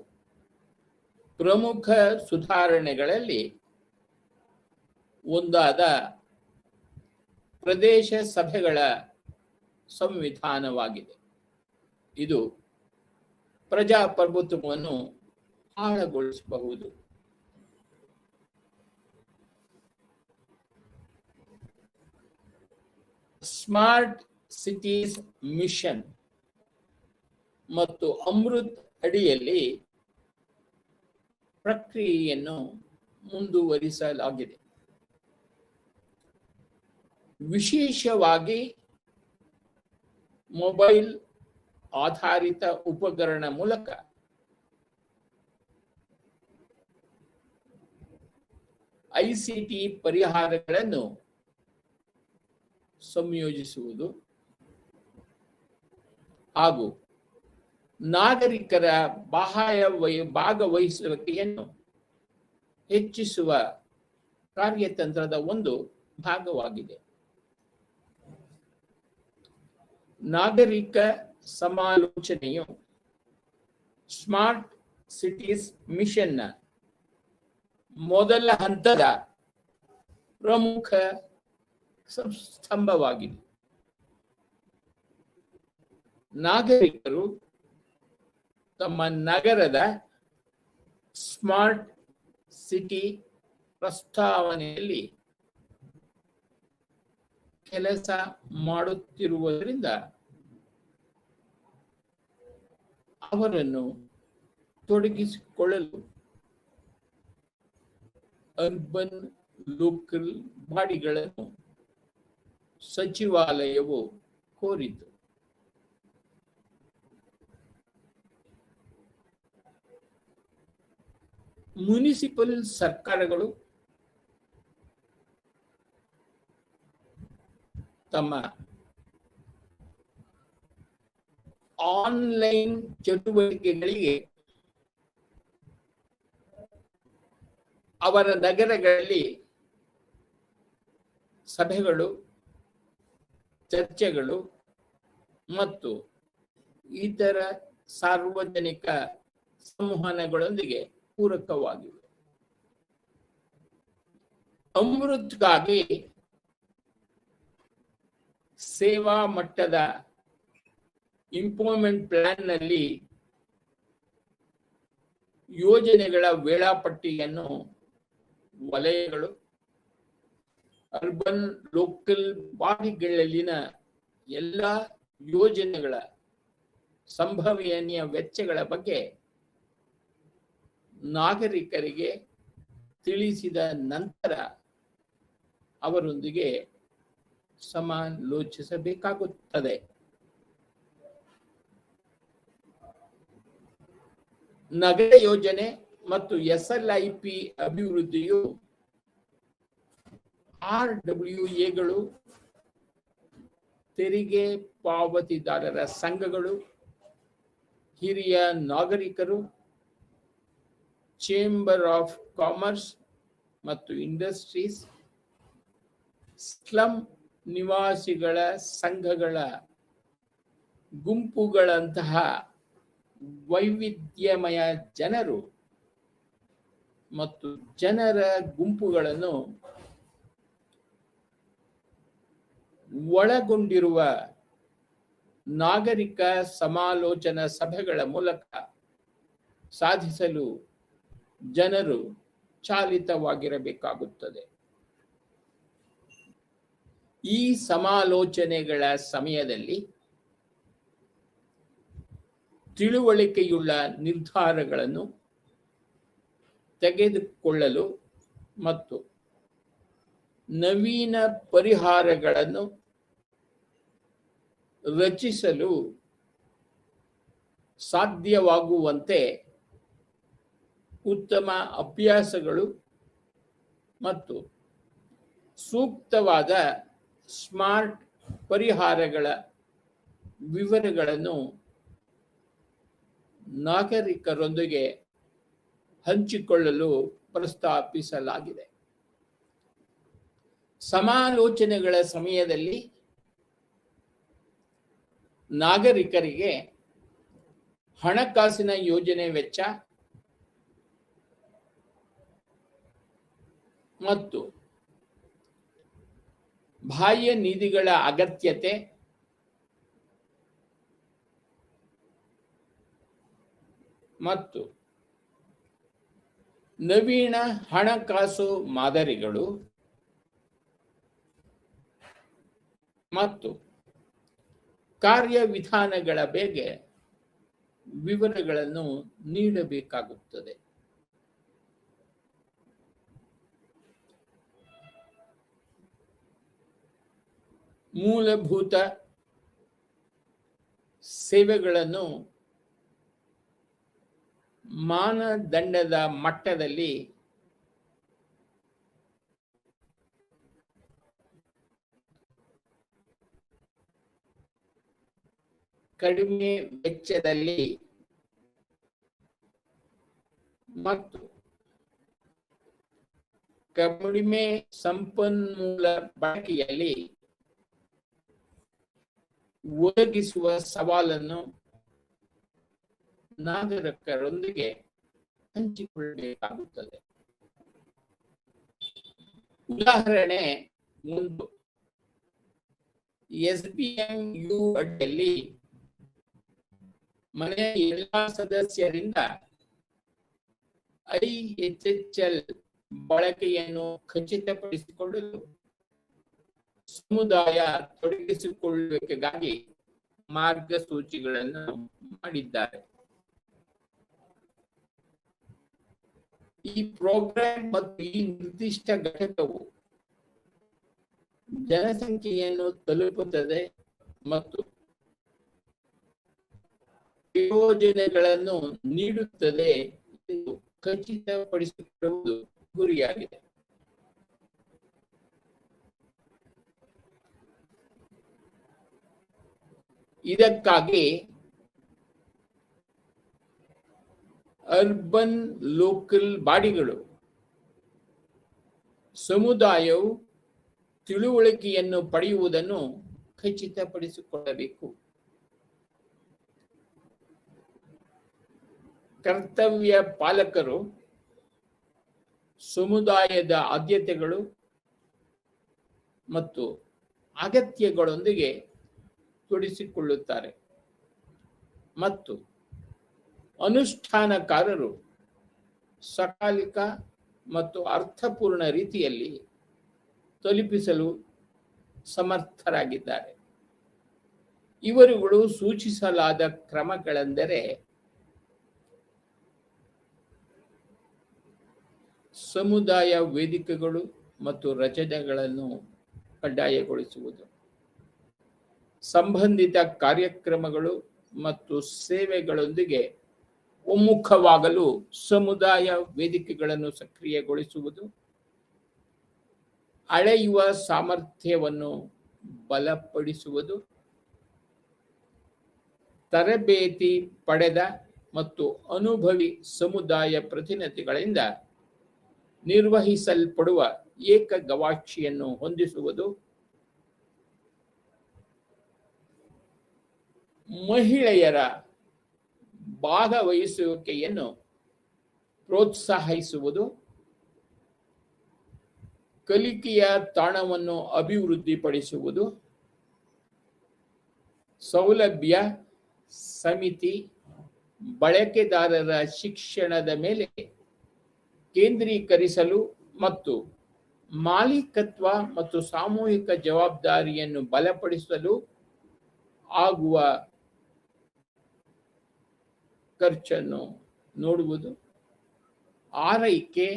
ಪ್ರಮುಖ ಸುಧಾರಣೆಗಳಲ್ಲಿ ಒಂದಾದ ಪ್ರದೇಶ ಸಭೆಗಳ ಸಂವಿಧಾನವಾಗಿದೆ. ಇದು ಪ್ರಜಾಪ್ರಭುತ್ವವನ್ನು ಆಳಗೊಳಿಸಬಹುದು. ಸ್ಮಾರ್ಟ್ ಸಿಟೀಸ್ ಮಿಷನ್ ಮತ್ತು ಅಮೃತ್ ಅಡಿಯಲ್ಲಿ ಪ್ರಕ್ರಿಯೆಯನ್ನು ಮುಂದುವರಿಸಲಾಗಿದೆ. ವಿಶೇಷವಾಗಿ ಮೊಬೈಲ್ ಆಧಾರಿತ ಉಪಕರಣ ಮೂಲಕ ICT ಪರಿಹಾರಗಳನ್ನು ಸಂಯೋಜಿಸುವುದು ಹಾಗೂ ನಾಗರಿಕರ ಭಾಗವಹಿಸುವಿಕೆಯನ್ನು ಹೆಚ್ಚಿಸುವ ಕಾರ್ಯತಂತ್ರದ ಒಂದು ಭಾಗವಾಗಿದೆ. ನಾಗರಿಕ ಸಮಾಲೋಚನೆಯು ಸ್ಮಾರ್ಟ್ ಸಿಟೀಸ್ ಮಿಷನ್ನ ಮೊದಲ ಹಂತದ ಪ್ರಮುಖ ಸ್ತಂಭವಾಗಿದೆ. ನಾಗರಿಕರು ತಮ್ಮ ನಗರದ ಸ್ಮಾರ್ಟ್ ಸಿಟಿ ಪ್ರಸ್ತಾವನೆಯಲ್ಲಿ ಕೆಲಸ ಮಾಡುತ್ತಿರುವುದರಿಂದ ಅವರನ್ನು ತೊಡಗಿಸಿಕೊಳ್ಳಲು ಅರ್ಬನ್ ಲೋಕಲ್ ಬಾಡಿಗಳನ್ನು ಸಚಿವಾಲಯವು ಕೋರಿತು. ಮುನಿಸಿಪಲ್ ಸರ್ಕಾರಗಳು ತಮ್ಮ ಆನ್ಲೈನ್ ಚಟುವಟಿಕೆಗಳಿಗೆ ಅವರ ನಗರಗಳಲ್ಲಿ ಸಭೆಗಳು, ಚರ್ಚೆಗಳು ಮತ್ತು ಇತರ ಸಾರ್ವಜನಿಕ ಸಂವಹನಗಳೊಂದಿಗೆ ಪೂರಕವಾಗಿವೆ. ಅಮೃತ್ಗಾಗಿ ಸೇವಾ ಮಟ್ಟದ ಇಂಪ್ರೂವ್ಮೆಂಟ್ ಪ್ಲಾನ್ ನಲ್ಲಿ ಯೋಜನೆಗಳ ವೇಳಾಪಟ್ಟಿಯನ್ನು ವಲಯಗಳು, ಅರ್ಬನ್ ಲೋಕಲ್ ಬಾಡಿಗಳಲ್ಲಿನ ಎಲ್ಲ ಯೋಜನೆಗಳ ಸಂಭವನೀಯ ವೆಚ್ಚಗಳ ಬಗ್ಗೆ ನಾಗರಿಕರಿಗೆ ತಿಳಿಸಿದ ನಂತರ ಅವರೊಂದಿಗೆ ಸಮಾಲೋಚಿಸಬೇಕಾಗುತ್ತದೆ. ನಗರ ಯೋಜನೆ ಮತ್ತು SLIP ಅಭಿವೃದ್ಧಿಯು RWAಗಳು, ತೆರಿಗೆ ಪಾವತಿದಾರರ ಸಂಘಗಳು, ಹಿರಿಯ ನಾಗರಿಕರು, ಚೇಂಬರ್ ಆಫ್ ಕಾಮರ್ಸ್ ಮತ್ತು ಇಂಡಸ್ಟ್ರೀಸ್, ಸ್ಲಂ ನಿವಾಸಿಗಳ ಸಂಘಗಳ ಗುಂಪುಗಳಂತಹ ವೈವಿಧ್ಯಮಯ ಜನರು ಮತ್ತು ಜನರ ಗುಂಪುಗಳನ್ನು ಒಳಗೊಂಡಿರುವ ನಾಗರಿಕ ಸಮಾಲೋಚನಾ ಸಭೆಗಳ ಮೂಲಕ ಸಾಧಿಸಲು ಜನರು ಚಾಲಿತವಾಗಿರಬೇಕಾಗುತ್ತದೆ. ಈ ಸಮಾಲೋಚನೆಗಳ ಸಮಯದಲ್ಲಿ ತಿಳುವಳಿಕೆಯುಳ್ಳ ನಿರ್ಧಾರಗಳನ್ನು ತೆಗೆದುಕೊಳ್ಳಲು ಮತ್ತು ನವೀನ ಪರಿಹಾರಗಳನ್ನು ರಚಿಸಲು ಸಾಧ್ಯವಾಗುವಂತೆ ಉತ್ತಮ ಅಭ್ಯಾಸಗಳು ಮತ್ತು ಸೂಕ್ತವಾದ ಸ್ಮಾರ್ಟ್ ಪರಿಹಾರಗಳ ವಿವರಗಳನ್ನು ನಾಗರಿಕರೊಂದಿಗೆ ಹಂಚಿಕೊಳ್ಳಲು ಪ್ರಸ್ತಾಪಿಸಲಾಗಿದೆ. ಸಮಾಲೋಚನೆಗಳ ಸಮಯದಲ್ಲಿ ನಾಗರಿಕರಿಗೆ ಹಣಕಾಸಿನ ಯೋಜನೆ ವೆಚ್ಚ ಮತ್ತು ಬಾಹ್ಯ ನಿಧಿಗಳ ಅಗತ್ಯತೆ ಮತ್ತು ನವೀನ ಹಣಕಾಸು ಮಾದರಿಗಳು ಮತ್ತು ಕಾರ್ಯವಿಧಾನಗಳ ಬಗ್ಗೆ ವಿವರಗಳನ್ನು ನೀಡಬೇಕಾಗುತ್ತದೆ. ಮೂಲಭೂತ ಸೇವೆಗಳನ್ನು ಮಾನದಂಡದ ಮಟ್ಟದಲ್ಲಿ ಕಡಿಮೆ ವೆಚ್ಚದಲ್ಲಿ ಮತ್ತು ಕಡಿಮೆ ಸಂಪನ್ಮೂಲ ಬಳಕೆಯಲ್ಲಿ ಒದಗಿಸುವ ಸವಾಲನ್ನು ನಾಗರಿಕರೊಂದಿಗೆ ಹಂಚಿಕೊಳ್ಳಬೇಕಾಗುತ್ತದೆ. ಉದಾಹರಣೆ 1, SBMU ಅಡಿಯಲ್ಲಿ ಮನೆಯ ಎಲ್ಲಾ ಸದಸ್ಯರಿಂದ IHHL ಬಳಕೆಯನ್ನು ಖಚಿತಪಡಿಸಿಕೊಳ್ಳಲು ಸಮುದಾಯ ತೊಡಗಿಸಿಕೊಳ್ಳುವಿಕೆಗಾಗಿ ಮಾರ್ಗಸೂಚಿಗಳನ್ನು ಮಾಡಿದ್ದಾರೆ. ಈ ಪ್ರೋಗ್ರಾಂ ಮತ್ತು ಈ ನಿರ್ದಿಷ್ಟ ಘಟಕವು ಜನಸಂಖ್ಯೆಯನ್ನು ತಲುಪುತ್ತದೆ ಮತ್ತು ಯೋಜನೆಗಳನ್ನು ನೀಡುತ್ತದೆ ಎಂದು ಖಚಿತಪಡಿಸಿಕೊಳ್ಳುವುದು ಗುರಿಯಾಗಿದೆ. ಇದಕ್ಕಾಗಿ ಅರ್ಬನ್ ಲೋಕಲ್ ಬಾಡಿಗಳು ಸಮುದಾಯವು ತಿಳುವಳಿಕೆಯನ್ನು ಪಡೆಯುವುದನ್ನು ಖಚಿತಪಡಿಸಿಕೊಳ್ಳಬೇಕು. ಕರ್ತವ್ಯ ಪಾಲಕರು ಸಮುದಾಯದ ಆದ್ಯತೆಗಳು ಮತ್ತು ಅಗತ್ಯಗಳೊಂದಿಗೆ ತೊಡಗಿಸಿಕೊಳ್ಳುತ್ತಾರೆ ಮತ್ತು ಅನುಷ್ಠಾನಕಾರರು ಸಕಾಲಿಕ ಮತ್ತು ಅರ್ಥಪೂರ್ಣ ರೀತಿಯಲ್ಲಿ ತಲುಪಿಸಲು ಸಮರ್ಥರಾಗಿದ್ದಾರೆ. ಇವರುಗಳು ಸೂಚಿಸಲಾದ ಕ್ರಮಗಳೆಂದರೆ ಸಮುದಾಯ ವೇದಿಕೆಗಳು ಮತ್ತು ರಚನೆಗಳನ್ನು ಕಡ್ಡಾಯಗೊಳಿಸುವುದು, ಸಂಬಂಧಿತ ಕಾರ್ಯಕ್ರಮಗಳು ಮತ್ತು ಸೇವೆಗಳೊಂದಿಗೆ ಒಮ್ಮುಖವಾಗಲು ಸಮುದಾಯ ವೇದಿಕೆಗಳನ್ನು ಸಕ್ರಿಯಗೊಳಿಸುವುದು, ಅಳೆಯುವ ಸಾಮರ್ಥ್ಯವನ್ನು ಬಲಪಡಿಸುವುದು, ತರಬೇತಿ ಪಡೆದ ಮತ್ತು ಅನುಭವಿ ಸಮುದಾಯ ಪ್ರತಿನಿಧಿಗಳಿಂದ ನಿರ್ವಹಿಸಲ್ಪಡುವ ಏಕ ಗವಾಕ್ಷಿಯನ್ನು ಹೊಂದಿಸುವುದು, ಮಹಿಳೆಯರ ಭಾಗವಹಿಸುವಿಕೆಯನ್ನು ಪ್ರೋತ್ಸಾಹಿಸುವುದು, ಕಲಿಕೆಯ ತಾಣವನ್ನು ಅಭಿವೃದ್ಧಿಪಡಿಸುವುದು, ಸೌಲಭ್ಯ ಸಮಿತಿ ಬಳಕೆದಾರರ ಶಿಕ್ಷಣದ ಮೇಲೆ ಕೇಂದ್ರೀಕರಿಸಲು ಮತ್ತು ಮಾಲೀಕತ್ವ ಮತ್ತು ಸಾಮೂಹಿಕ ಜವಾಬ್ದಾರಿಯನ್ನು ಬಲಪಡಿಸಲು ಆಗುವ ಖರ್ಚನ್ನು ನೋಡುವುದು, ಆರೈಕೆ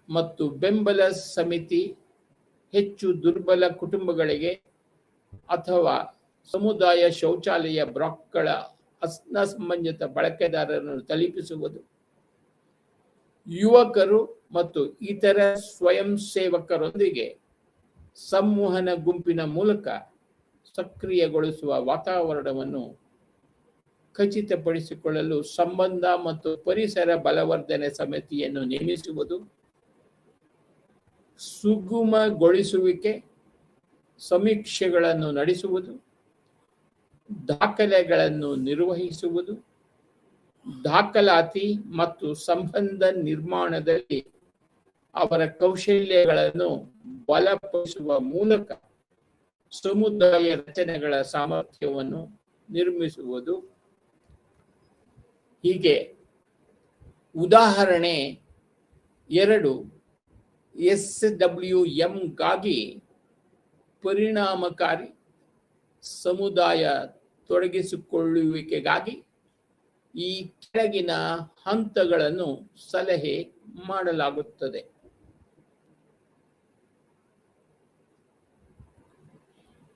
ಮತ್ತು ಬೆಂಬಲ ಸಮಿತಿ ಹೆಚ್ಚು ದುರ್ಬಲ ಕುಟುಂಬಗಳಿಗೆ ಅಥವಾ ಸಮುದಾಯ ಶೌಚಾಲಯ ಬ್ಲಾಕ್ಗಳ ಅಸಮಂಜಸ ಬಳಕೆದಾರರನ್ನು ತಲುಪಿಸುವುದು, ಯುವಕರು ಮತ್ತು ಇತರ ಸ್ವಯಂ ಸೇವಕರೊಂದಿಗೆ ಸಂವಹನ ಗುಂಪಿನ ಮೂಲಕ ಸಕ್ರಿಯಗೊಳಿಸುವ ವಾತಾವರಣವನ್ನು ಖಚಿತಪಡಿಸಿಕೊಳ್ಳಲು ಸಂಬಂಧ ಮತ್ತು ಪರಿಸರ ಬಲವರ್ಧನೆ ಸಮಿತಿಯನ್ನು ನೇಮಿಸುವುದು, ಸುಗಮಗೊಳಿಸುವಿಕೆ ಸಮೀಕ್ಷೆಗಳನ್ನು ನಡೆಸುವುದು, ದಾಖಲೆಗಳನ್ನು ನಿರ್ವಹಿಸುವುದು, ದಾಖಲಾತಿ ಮತ್ತು ಸಂಬಂಧ ನಿರ್ಮಾಣದಲ್ಲಿ ಅವರ ಕೌಶಲ್ಯಗಳನ್ನು ಬಲಪಡಿಸುವ ಮೂಲಕ ಸಮುದಾಯ ರಚನೆಗಳ ಸಾಮರ್ಥ್ಯವನ್ನು ನಿರ್ಮಿಸುವುದು. ಹೀಗೆ ಉದಾಹರಣೆ 2 SWM ಗಾಗಿ ಪರಿಣಾಮಕಾರಿ ಸಮುದಾಯ ತೊಡಗಿಸಿಕೊಳ್ಳುವಿಕೆಗಾಗಿ ಈ ಕೆಳಗಿನ ಹಂತಗಳನ್ನು ಸಲಹೆ ಮಾಡಲಾಗುತ್ತದೆ.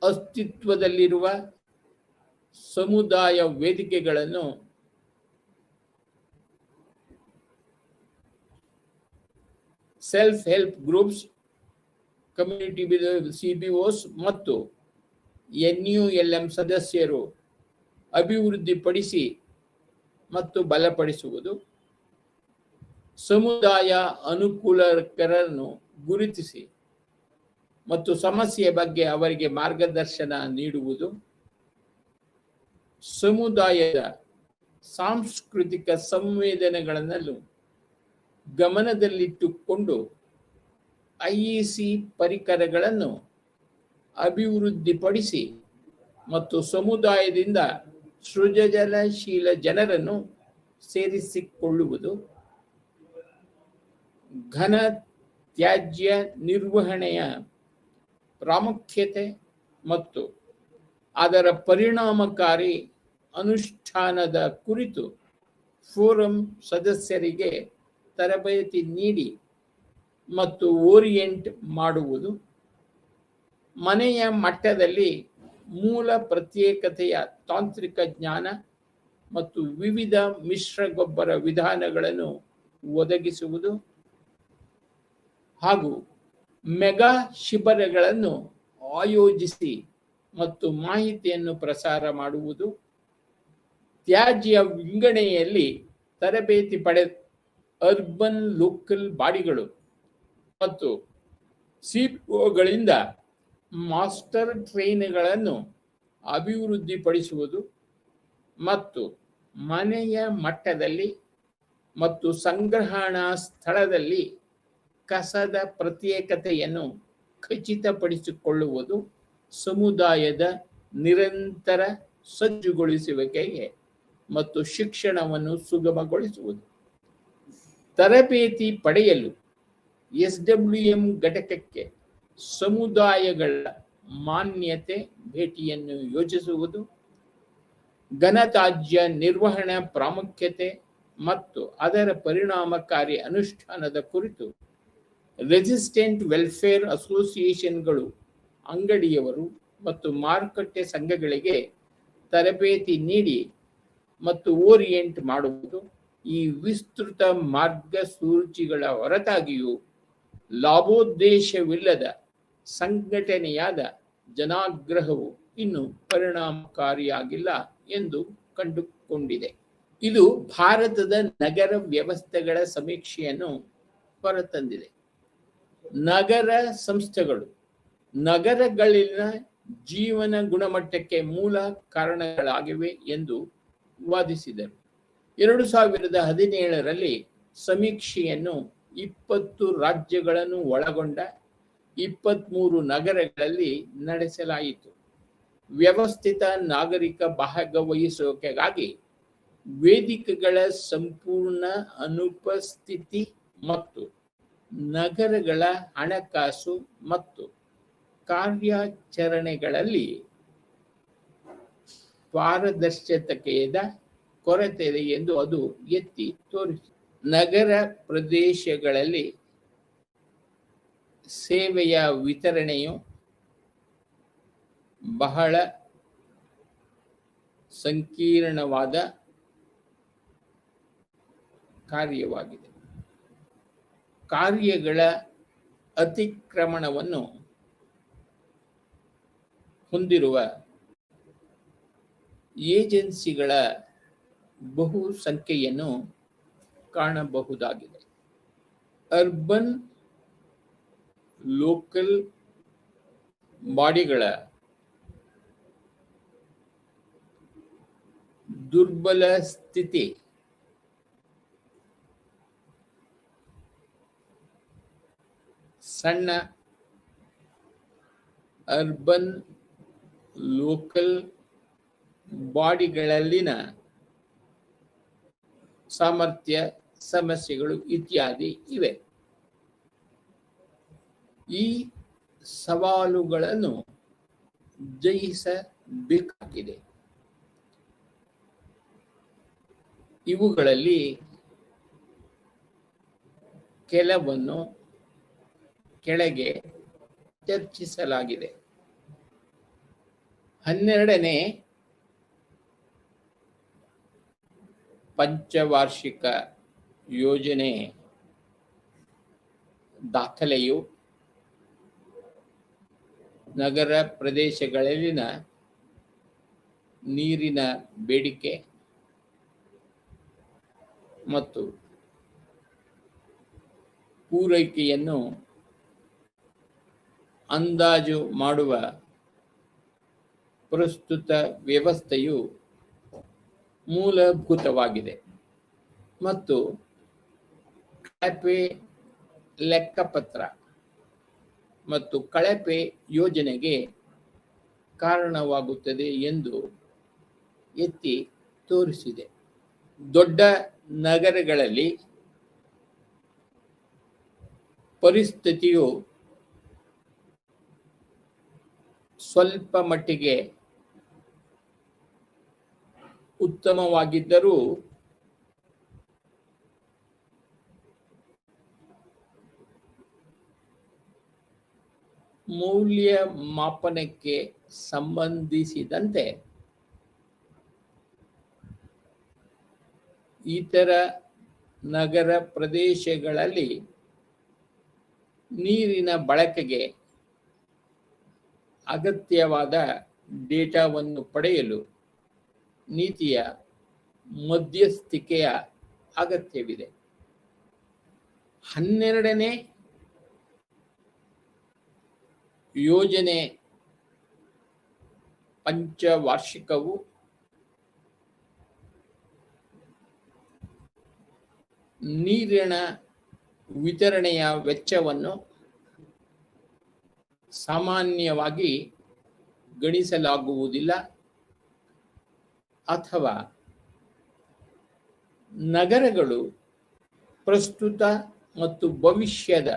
ಅಸ್ತಿತ್ವದಲ್ಲಿರುವ ಸಮುದಾಯ ವೇದಿಕೆಗಳನ್ನು self help groups, community CBOs ಮತ್ತು NULM ಸದಸ್ಯರು ಅಭಿವೃದ್ಧಿಪಡಿಸಿ ಮತ್ತು ಬಲಪಡಿಸುವುದು, ಸಮುದಾಯ ಅನುಕೂಲಕರನ್ನು ಗುರುತಿಸಿ ಮತ್ತು ಸಮಸ್ಯೆಯ ಬಗ್ಗೆ ಅವರಿಗೆ ಮಾರ್ಗದರ್ಶನ ನೀಡುವುದು, ಸಮುದಾಯದ ಸಾಂಸ್ಕೃತಿಕ ಸಂವೇದನೆಗಳನ್ನು ಗಮನದಲ್ಲಿಟ್ಟುಕೊಂಡು IEC ಪರಿಕರಗಳನ್ನು ಅಭಿವೃದ್ಧಿಪಡಿಸಿ ಮತ್ತು ಸಮುದಾಯದಿಂದ ಸೃಜನಶೀಲ ಜನರನ್ನು ಸೇರಿಸಿಕೊಳ್ಳುವುದು, ಘನ ತ್ಯಾಜ್ಯ ನಿರ್ವಹಣೆಯ ಪ್ರಾಮುಖ್ಯತೆ ಮತ್ತು ಅದರ ಪರಿಣಾಮಕಾರಿ ಅನುಷ್ಠಾನದ ಕುರಿತು ಫೋರಂ ಸದಸ್ಯರಿಗೆ ತರಬೇತಿ ನೀಡಿ ಮತ್ತು ಓರಿಯೆಂಟ್ ಮಾಡುವುದು, ಮನೆಯ ಮಟ್ಟದಲ್ಲಿ ಮೂಲ ಪ್ರತ್ಯೇಕತೆಯ ತಾಂತ್ರಿಕ ಜ್ಞಾನ ಮತ್ತು ವಿವಿಧ ಮಿಶ್ರಗೊಬ್ಬರ ವಿಧಾನಗಳನ್ನು ಒದಗಿಸುವುದು ಹಾಗೂ ಮೆಗಾ ಶಿಬಿರಗಳನ್ನು ಆಯೋಜಿಸಿ ಮತ್ತು ಮಾಹಿತಿಯನ್ನು ಪ್ರಸಾರ ಮಾಡುವುದು, ತ್ಯಾಜ್ಯ ವಿಂಗಡಣೆಯಲ್ಲಿ ತರಬೇತಿ ಪಡೆದ ಅರ್ಬನ್ ಲೋಕಲ್ ಬಾಡಿಗಳು ಮತ್ತು ಸಿಒಗಳಿಂದ ಮಾಸ್ಟರ್ ಟ್ರೈನ್ಗಳನ್ನು ಅಭಿವೃದ್ಧಿಪಡಿಸುವುದು ಮತ್ತು ಮನೆಯ ಮಟ್ಟದಲ್ಲಿ ಮತ್ತು ಸಂಗ್ರಹಣಾ ಸ್ಥಳದಲ್ಲಿ ಕಸದ ಪ್ರತ್ಯೇಕತೆಯನ್ನು ಖಚಿತಪಡಿಸಿಕೊಳ್ಳುವುದು ಸಮುದಾಯದ ನಿರಂತರ ಸಜ್ಜುಗೊಳಿಸುವಿಕೆಗೆ ಮತ್ತು ಶಿಕ್ಷಣವನ್ನು ಸುಗಮಗೊಳಿಸುವುದು. ತರಬೇತಿ ಪಡೆಯಲು SWM ಘಟಕಕ್ಕೆ ಸಮುದಾಯಗಳ ಮಾನ್ಯತೆ ಭೇಟಿಯನ್ನು ಯೋಜಿಸುವುದು, ಘನತ್ಯಾಜ್ಯ ನಿರ್ವಹಣೆ ಪ್ರಾಮುಖ್ಯತೆ ಮತ್ತು ಅದರ ಪರಿಣಾಮಕಾರಿ ಅನುಷ್ಠಾನದ ಕುರಿತು ರೆಸಿಸ್ಟೆಂಟ್ ವೆಲ್ಫೇರ್ ಅಸೋಸಿಯೇಷನ್ಗಳು, ಅಂಗಡಿಯವರು ಮತ್ತು ಮಾರುಕಟ್ಟೆ ಸಂಘಗಳಿಗೆ ತರಬೇತಿ ನೀಡಿ ಮತ್ತು ಓರಿಯೆಂಟ್ ಮಾಡುವುದು. ಈ ವಿಸ್ತೃತ ಮಾರ್ಗಸೂಚಿಗಳ ಹೊರತಾಗಿಯೂ ಲಾಭೋದ್ದೇಶವಿಲ್ಲದ ಸಂಘಟನೆಯಾದ ಜನಾಗ್ರಹವು ಇನ್ನೂ ಪರಿಣಾಮಕಾರಿಯಾಗಿಲ್ಲ ಎಂದು ಕಂಡುಕೊಂಡಿದೆ. ಇದು ಭಾರತದ ನಗರ ವ್ಯವಸ್ಥೆಗಳ ಸಮೀಕ್ಷೆಯನ್ನು ಹೊರತಂದಿದೆ. ನಗರ ಸಂಸ್ಥೆಗಳು ನಗರಗಳಲ್ಲಿನ ಜೀವನ ಗುಣಮಟ್ಟಕ್ಕೆ ಮೂಲ ಕಾರಣಗಳಾಗಿವೆ ಎಂದು ವಾದಿಸಿದರು. 2017ರಲ್ಲಿ ಸಮೀಕ್ಷೆಯನ್ನು 20 ರಾಜ್ಯಗಳನ್ನು ಒಳಗೊಂಡ 23 ನಗರಗಳಲ್ಲಿ ನಡೆಸಲಾಯಿತು. ವ್ಯವಸ್ಥಿತ ನಾಗರಿಕ ಭಾಗವಹಿಸುವಿಕೆಗಾಗಿ ವೇದಿಕೆಗಳ ಸಂಪೂರ್ಣ ಅನುಪಸ್ಥಿತಿ ಮತ್ತು ನಗರಗಳ ಹಣಕಾಸು ಮತ್ತು ಕಾರ್ಯಾಚರಣೆಗಳಲ್ಲಿ ಪಾರದರ್ಶಕತೆಯ ಕೊರತೆ ಇದೆ ಎಂದು ಅದು ಎತ್ತಿ ತೋರಿಸಿತು. ನಗರ ಪ್ರದೇಶಗಳಲ್ಲಿ ಸೇವೆಯ ವಿತರಣೆಯು ಬಹಳ ಸಂಕೀರ್ಣವಾದ ಕಾರ್ಯವಾಗಿದೆ. ಕಾರ್ಯಗಳ ಅತಿಕ್ರಮಣವನ್ನು ಹೊಂದಿರುವ ಏಜೆನ್ಸಿಗಳ ಬಹು ಸಂಖ್ಯೆಯನ್ನು ಕಾಣಬಹುದಾಗಿದೆ. ಅರ್ಬನ್ ಲೋಕಲ್ ಬಾಡಿಗಳ ದುರ್ಬಲ ಸ್ಥಿತಿ ಸಣ್ಣ ಅರ್ಬನ್ ಲೋಕಲ್ ಬಾಡಿಗಳಲ್ಲಿನ ಸಾಮರ್ಥ್ಯ ಸಮಸ್ಯೆಗಳು ಇತ್ಯಾದಿ ಇವೆ. ಈ ಸವಾಲುಗಳನ್ನು ಜಯಿಸಬೇಕಾಗಿದೆ. ಇವುಗಳಲ್ಲಿ ಕೆಲವನ್ನು ಕೆಳಗೆ ಚರ್ಚಿಸಲಾಗಿದೆ. 12ನೇ ಪಂಚವಾರ್ಷಿಕ ಯೋಜನೆ ದಾಖಲೆಯು ನಗರ ಪ್ರದೇಶಗಳಲ್ಲಿನ ನೀರಿನ ಬೇಡಿಕೆ ಮತ್ತು ಪೂರೈಕೆಯನ್ನು ಅಂದಾಜು ಮಾಡುವ ಪ್ರಸ್ತುತ ವ್ಯವಸ್ಥೆಯು ಮೂಲಭೂತವಾಗಿದೆ ಮತ್ತು ಕಳಪೆ ಲೆಕ್ಕಪತ್ರ ಮತ್ತು ಕಳಪೆ ಯೋಜನೆಗೆ ಕಾರಣವಾಗುತ್ತದೆ ಎಂದು ಎತ್ತಿ ತೋರಿಸಿದೆ. ದೊಡ್ಡ ನಗರಗಳಲ್ಲಿ ಪರಿಸ್ಥಿತಿಯು ಸ್ವಲ್ಪ ಮಟ್ಟಿಗೆ ಉತ್ತಮವಾಗಿದ್ದರೂ ಮೌಲ್ಯ ಮಾಪನಕ್ಕೆ ಸಂಬಂಧಿಸಿದಂತೆ ಇತರ ನಗರ ಪ್ರದೇಶಗಳಲ್ಲಿ ನೀರಿನ ಬಳಕೆಗೆ ಅಗತ್ಯವಾದ ಡೇಟಾವನ್ನು ಪಡೆಯಲು ನೀತಿಯ ಮಧ್ಯಸ್ಥಿಕೆಯ ಅಗತ್ಯವಿದೆ. 12ನೇ ಯೋಜನೆ ಪಂಚವಾರ್ಷಿಕವು ನೀರಿನ ವಿತರಣೆಯ ವೆಚ್ಚವನ್ನು ಸಾಮಾನ್ಯವಾಗಿ ಗಣಿಸಲಾಗುವುದಿಲ್ಲ ಅಥವಾ ನಗರಗಳು ಪ್ರಸ್ತುತ ಮತ್ತು ಭವಿಷ್ಯದ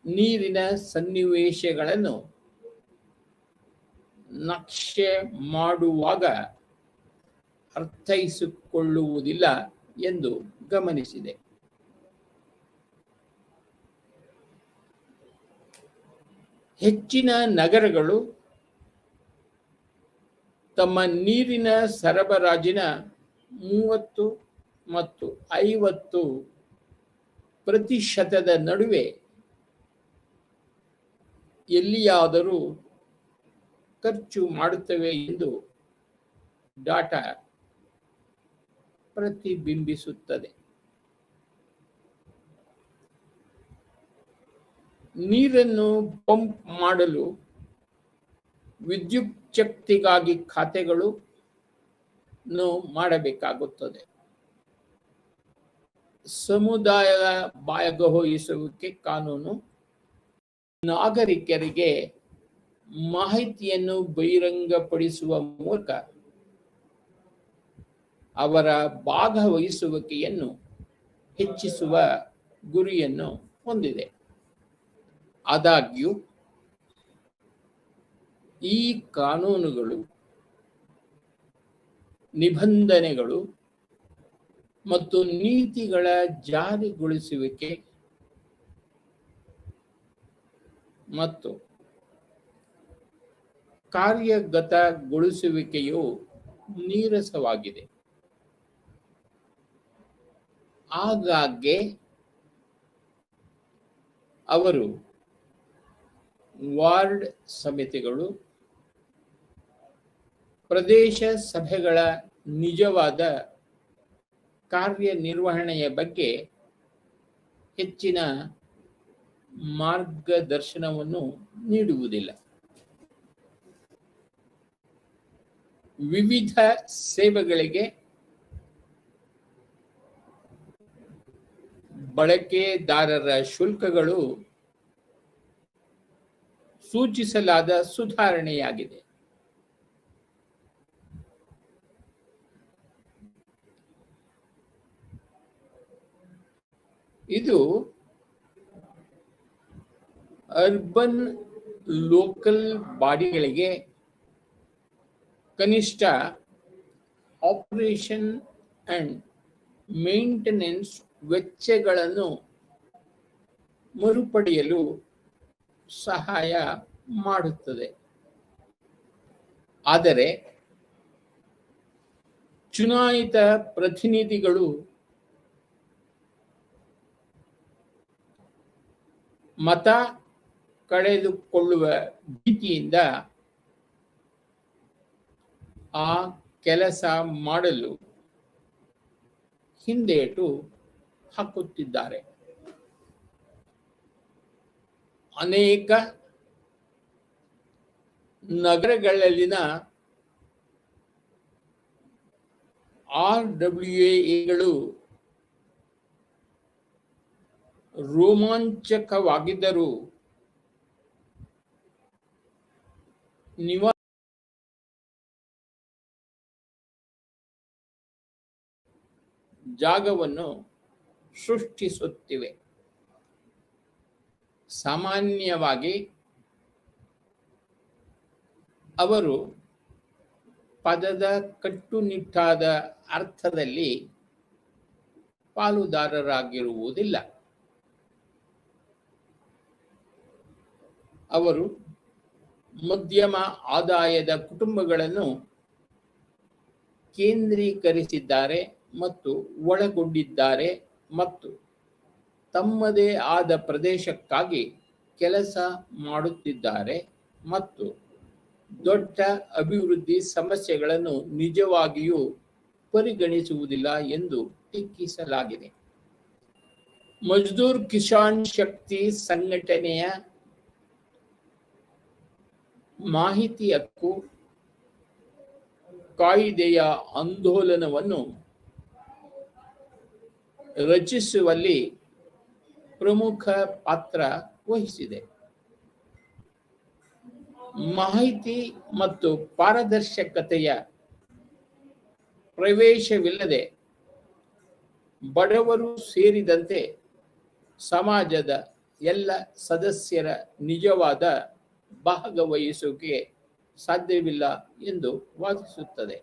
ನೀರಿನ ಸನ್ನಿವೇಶಗಳನ್ನು ನಕ್ಷೆ ಮಾಡುವಾಗ ಅರ್ಥೈಸಿಕೊಳ್ಳುವುದಿಲ್ಲ ಎಂದು ಗಮನಿಸಿದೆ. ಹೆಚ್ಚಿನ ನಗರಗಳು ತಮ್ಮ ನೀರಿನ ಸರಬರಾಜಿನ 30 ಮತ್ತು 50% ನಡುವೆ ಎಲ್ಲಿಯಾದರೂ ಖರ್ಚು ಮಾಡುತ್ತವೆ ಎಂದು ಡಾಟಾ ಪ್ರತಿಬಿಂಬಿಸುತ್ತದೆ. ನೀರನ್ನು ಪಂಪ್ ಮಾಡಲು ವಿದ್ಯುತ್ ಶಕ್ತಿಗಾಗಿ ಖಾತೆಗಳನ್ನು ಮಾಡಬೇಕಾಗುತ್ತದೆ. ಸಮುದಾಯ ಭಾಗವಹಿಸುವಿಕೆ ಕಾನೂನು ನಾಗರಿಕರಿಗೆ ಮಾಹಿತಿಯನ್ನು ಬಹಿರಂಗಪಡಿಸುವ ಮೂಲಕ ಅವರ ಭಾಗವಹಿಸುವಿಕೆಯನ್ನು ಹೆಚ್ಚಿಸುವ ಗುರಿಯನ್ನು ಹೊಂದಿದೆ. ಆದಾಗ್ಯೂ ಈ ಕಾನೂನುಗಳು, ನಿಬಂಧನೆಗಳು ಮತ್ತು ನೀತಿಗಳ ಜಾರಿಗೊಳಿಸುವಿಕೆ ಮತ್ತು ಕಾರ್ಯಗತಗೊಳಿಸುವಿಕೆಯು ನೀರಸವಾಗಿದೆ. ಆಗಾಗ್ಗೆ ಅವರು ವಾರ್ಡ್ ಸಮಿತಿಗಳು, ಪ್ರದೇಶ ಸಭೆಗಳ ನಿಜವಾದ ಕಾರ್ಯನಿರ್ವಹಣೆಯ ಬಗ್ಗೆ ಹೆಚ್ಚಿನ ಮಾರ್ಗದರ್ಶನವನ್ನು ನೀಡುವುದಿಲ್ಲ. ವಿವಿಧ ಸೇವೆಗಳಿಗೆ ಬಳಕೆದಾರರ ಶುಲ್ಕಗಳು ಸೂಚಿಸಲಾದ ಸುಧಾರಣೆಯಾಗಿದೆ. ಇದು ಅರ್ಬನ್ ಲೋಕಲ್ ಬಾಡಿಗಳಿಗೆ ಕನಿಷ್ಠ ಆಪರೇಷನ್ ಅಂಡ್ ಮೇಂಟೆನೆನ್ಸ್ ವೆಚ್ಚಗಳನ್ನು ಮರುಪಡೆಯಲು ಸಹಾಯ ಮಾಡುತ್ತದೆ. ಆದರೆ ಚುನಾಯಿತ ಪ್ರತಿನಿಧಿಗಳು ಮತ ಕಳೆದುಕೊಳ್ಳುವ ಭೀತಿಯಿಂದ ಆ ಕೆಲಸ ಮಾಡಲು ಹಿಂದೇಟು ಹಾಕುತ್ತಿದ್ದಾರೆ. ಅನೇಕ ನಗರಗಳಲ್ಲಿನ RWAಗಳು ರೋಮಾಂಚಕವಾಗಿದ್ದರೂ ಜಾಗವನ್ನು ಸೃಷ್ಟಿಸುತ್ತಿವೆ. ಸಾಮಾನ್ಯವಾಗಿ ಅವರು ಪದದ ಕಟ್ಟುನಿಟ್ಟಾದ ಅರ್ಥದಲ್ಲಿ ಪಾಲುದಾರರಾಗಿರುವುದಿಲ್ಲ. ಅವರು ಮಧ್ಯಮ ಆದಾಯದ ಕುಟುಂಬಗಳನ್ನು ಕೇಂದ್ರೀಕರಿಸಿದ್ದಾರೆ ಮತ್ತು ಒಳಗೊಂಡಿದ್ದಾರೆ ಮತ್ತು ತಮ್ಮದೇ ಆದ ಪ್ರದೇಶಕ್ಕಾಗಿ ಕೆಲಸ ಮಾಡುತ್ತಿದ್ದಾರೆ ಮತ್ತು ದೊಡ್ಡ ಅಭಿವೃದ್ಧಿ ಸಮಸ್ಯೆಗಳನ್ನು ನಿಜವಾಗಿಯೂ ಪರಿಗಣಿಸುವುದಿಲ್ಲ ಎಂದು ಟೀಕಿಸಲಾಗಿದೆ. ಮಜ್ದೂರ್ ಕಿಸಾನ್ ಶಕ್ತಿ ಸಂಘಟನೆಯ ಮಾಹಿತಿ ಹಕ್ಕು ಕಾಯಿದೆಯ ಆಂದೋಲನವನ್ನು ರಚಿಸುವಲ್ಲಿ ಪ್ರಮುಖ ಪಾತ್ರ ವಹಿಸಿದೆ. ಮಾಹಿತಿ ಮತ್ತು ಪಾರದರ್ಶಕತೆಯ ಪ್ರವೇಶವಿಲ್ಲದೆ ಬಡವರು ಸೇರಿದಂತೆ ಸಮಾಜದ ಎಲ್ಲ ಸದಸ್ಯರ ನಿಜವಾದ ಭಾಗವಹಿಸುವಿಕೆ ಸಾಧ್ಯವಿಲ್ಲ ಎಂದು ವಾದಿಸುತ್ತದೆ.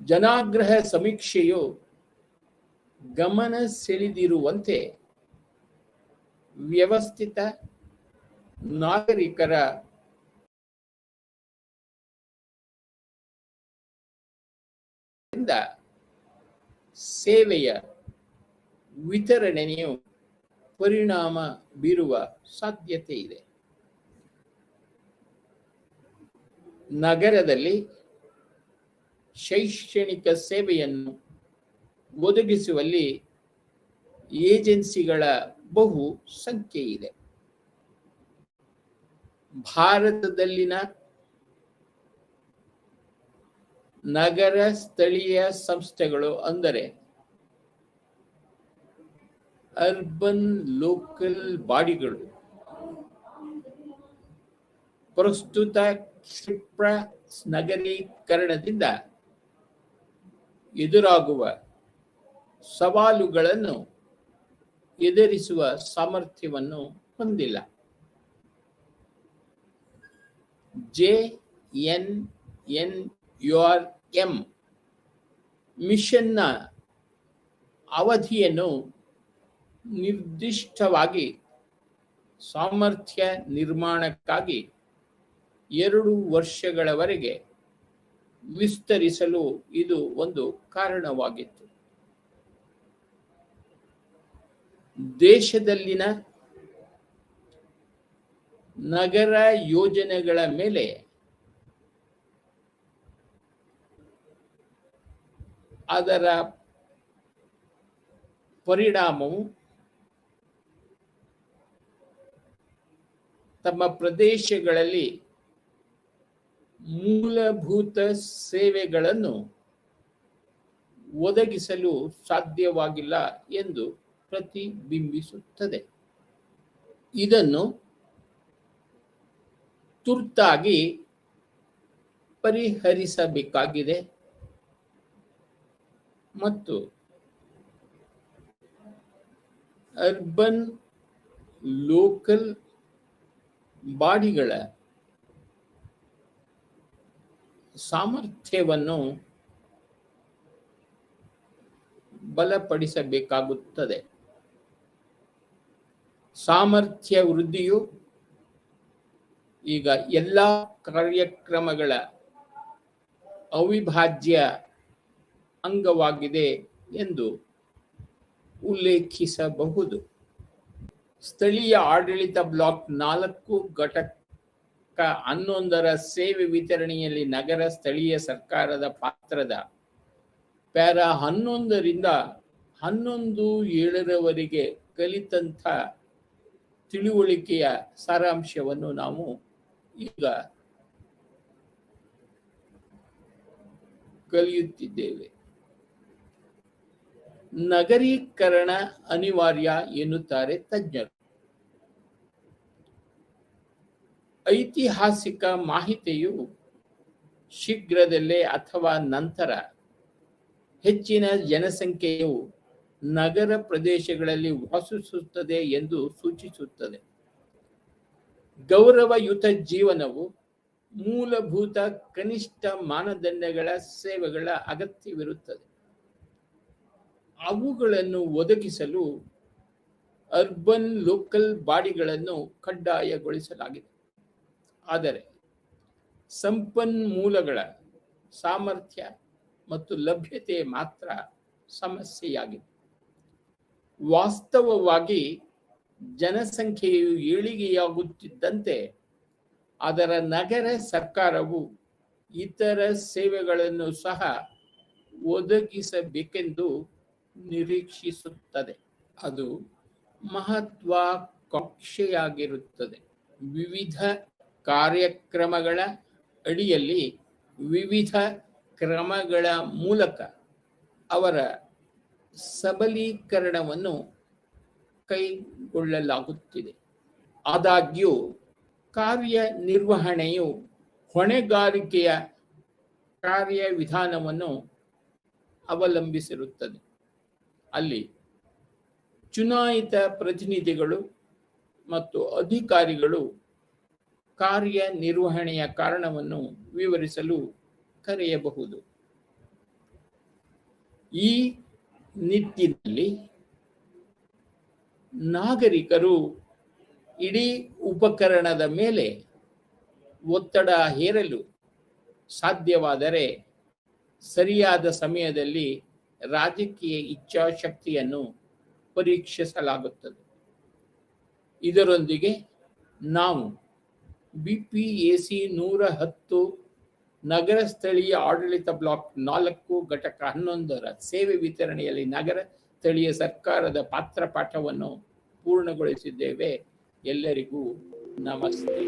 ಜನಾಗ್ರಹ ಸಮೀಕ್ಷೆಯು ಗಮನ ಸೆಳೆದಿರುವಂತೆ ವ್ಯವಸ್ಥಿತ ನಾಗರಿಕರ ಸೇವೆಯ ವಿತರಣೆಯು ಪರಿಣಾಮ ಬೀರುವ ಸಾಧ್ಯತೆ ಇದೆ. ನಗರದಲ್ಲಿ ಶೈಕ್ಷಣಿಕ ಸೇವೆಯನ್ನು ಒದಗಿಸುವಲ್ಲಿ ಏಜೆನ್ಸಿಗಳ ಬಹು ಸಂಖ್ಯೆ ಇದೆ. ಭಾರತದಲ್ಲಿನ ನಗರ ಸ್ಥಳೀಯ ಸಂಸ್ಥೆಗಳು ಅಂದರೆ ಅರ್ಬನ್ ಲೋಕಲ್ ಬಾಡಿಗಳು ಪ್ರಸ್ತುತ ಕ್ಷಿಪ್ರ ನಗರೀಕರಣದಿಂದ ಎದುರಾಗುವ ಸವಾಲುಗಳನ್ನು ಎದುರಿಸುವ ಸಾಮರ್ಥ್ಯವನ್ನು ಹೊಂದಿಲ್ಲ. JNNURM ಮಿಷನ್ನ ಅವಧಿಯನ್ನು ನಿರ್ದಿಷ್ಟವಾಗಿ ಸಾಮರ್ಥ್ಯ ನಿರ್ಮಾಣಕ್ಕಾಗಿ 2 ವರ್ಷಗಳವರೆಗೆ ವಿಸ್ತರಿಸಲು ಇದು ಒಂದು ಕಾರಣವಾಗಿತ್ತು. ದೇಶದಲ್ಲಿನ ನಗರ ಯೋಜನೆಗಳ ಮೇಲೆ ಅದರ ಪರಿಣಾಮವು ತಮ್ಮ ಪ್ರದೇಶಗಳಲ್ಲಿ ಮೂಲಭೂತ ಸೇವೆಗಳನ್ನು ಒದಗಿಸಲು ಸಾಧ್ಯವಾಗಿಲ್ಲ ಎಂದು ಪ್ರತಿಬಿಂಬಿಸುತ್ತದೆ. ಇದನ್ನು ತುರ್ತಾಗಿ ಪರಿಹರಿಸಬೇಕಾಗಿದೆ ಮತ್ತು ಅರ್ಬನ್ ಲೋಕಲ್ ಬಾಡಿಗಳ ಸಾಮರ್ಥ್ಯವನ್ನು ಬಲಪಡಿಸಬೇಕಾಗುತ್ತದೆ. ಸಾಮರ್ಥ್ಯ ವೃದ್ಧಿಯು ಈಗ ಎಲ್ಲ ಕಾರ್ಯಕ್ರಮಗಳ ಅವಿಭಾಜ್ಯ ಅಂಗವಾಗಿದೆ ಎಂದು ಉಲ್ಲೇಖಿಸಬಹುದು. ಸ್ಥಳೀಯ ಆಡಳಿತ ಬ್ಲಾಕ್ 4 ಘಟಕ 11ರ ಸೇವೆ ವಿತರಣೆಯಲ್ಲಿ ನಗರ ಸ್ಥಳೀಯ ಸರ್ಕಾರದ ಪಾತ್ರದ ಪ್ಯಾರಾ 11ರಿಂದ 11.7ರವರೆಗೆ ಕಲಿತಂಥ ತಿಳುವಳಿಕೆಯ ಸಾರಾಂಶವನ್ನು ನಾವು ಈಗ ಕಲಿಯುತ್ತಿದ್ದೇವೆ. ನಗರೀಕರಣ ಅನಿವಾರ್ಯ ಎನ್ನುತ್ತಾರೆ ತಜ್ಞರು. ಐತಿಹಾಸಿಕ ಮಾಹಿತಿಯು ಶೀಘ್ರದಲ್ಲೇ ಅಥವಾ ನಂತರ ಹೆಚ್ಚಿನ ಜನಸಂಖ್ಯೆಯು ನಗರ ಪ್ರದೇಶಗಳಲ್ಲಿ ವಾಸಿಸುತ್ತದೆ ಎಂದು ಸೂಚಿಸುತ್ತದೆ. ಗೌರವಯುತ ಜೀವನವು ಮೂಲಭೂತ ಕನಿಷ್ಠ ಮಾನದಂಡಗಳ ಸೇವೆಗಳ ಅಗತ್ಯವಿರುತ್ತದೆ. ಅವುಗಳನ್ನು ಒದಗಿಸಲು ಅರ್ಬನ್ ಲೋಕಲ್ ಬಾಡಿಗಳನ್ನು ಕಡ್ಡಾಯಗೊಳಿಸಲಾಗಿದೆ. ಆದರೆ ಸಂಪನ್ಮೂಲಗಳ ಸಾಮರ್ಥ್ಯ ಮತ್ತು ಲಭ್ಯತೆ ಮಾತ್ರ ಸಮಸ್ಯೆಯಾಗಿದೆ. ವಾಸ್ತವವಾಗಿ ಜನಸಂಖ್ಯೆಯು ಏಳಿಗೆಯಾಗುತ್ತಿದ್ದಂತೆ ಅದರ ನಗರ ಸರ್ಕಾರವು ಇತರ ಸೇವೆಗಳನ್ನು ಸಹ ಒದಗಿಸಬೇಕೆಂದು ನಿರೀಕ್ಷಿಸುತ್ತದೆ. ಅದು ಮಹತ್ವಾಕಾಂಕ್ಷೆಯಾಗಿರುತ್ತದೆ. ವಿವಿಧ ಕಾರ್ಯಕ್ರಮಗಳ ಅಡಿಯಲ್ಲಿ ವಿವಿಧ ಕ್ರಮಗಳ ಮೂಲಕ ಅವರ ಸಬಲೀಕರಣವನ್ನು ಕೈಗೊಳ್ಳಲಾಗುತ್ತಿದೆ. ಆದಾಗ್ಯೂ ಕಾರ್ಯನಿರ್ವಹಣೆಯು ಹೊಣೆಗಾರಿಕೆಯ ಕಾರ್ಯವಿಧಾನವನ್ನು ಅವಲಂಬಿಸಿರುತ್ತದೆ. ಅಲ್ಲಿ ಚುನಾಯಿತ ಪ್ರತಿನಿಧಿಗಳು ಮತ್ತು ಅಧಿಕಾರಿಗಳು ಕಾರ್ಯನಿರ್ವಹಣೆಯ ಕಾರಣವನ್ನು ವಿವರಿಸಲು ಕರೆಯಬಹುದು. ಈ ನಿಟ್ಟಿನಲ್ಲಿ ನಾಗರಿಕರು ಇಡೀ ಉಪಕರಣದ ಮೇಲೆ ಒತ್ತಡ ಹೇರಲು ಸಾಧ್ಯವಾದರೆ ಸರಿಯಾದ ಸಮಯದಲ್ಲಿ ರಾಜಕೀಯ ಇಚ್ಛಾಶಕ್ತಿಯನ್ನು ಪರೀಕ್ಷಿಸಲಾಗುತ್ತದೆ. ಇದರೊಂದಿಗೆ ನಾವು BPAC 110 ನಗರ ಸ್ಥಳೀಯ ಆಡಳಿತ ಬ್ಲಾಕ್ 4 ಘಟಕ 11 ಸೇವೆ ವಿತರಣೆಯಲ್ಲಿ ನಗರ ಸ್ಥಳೀಯ ಸರ್ಕಾರದ ಪಾತ್ರ ಪಾಠವನ್ನು ಪೂರ್ಣಗೊಳಿಸಿದ್ದೇವೆ. ಎಲ್ಲರಿಗೂ ನಮಸ್ತೆ.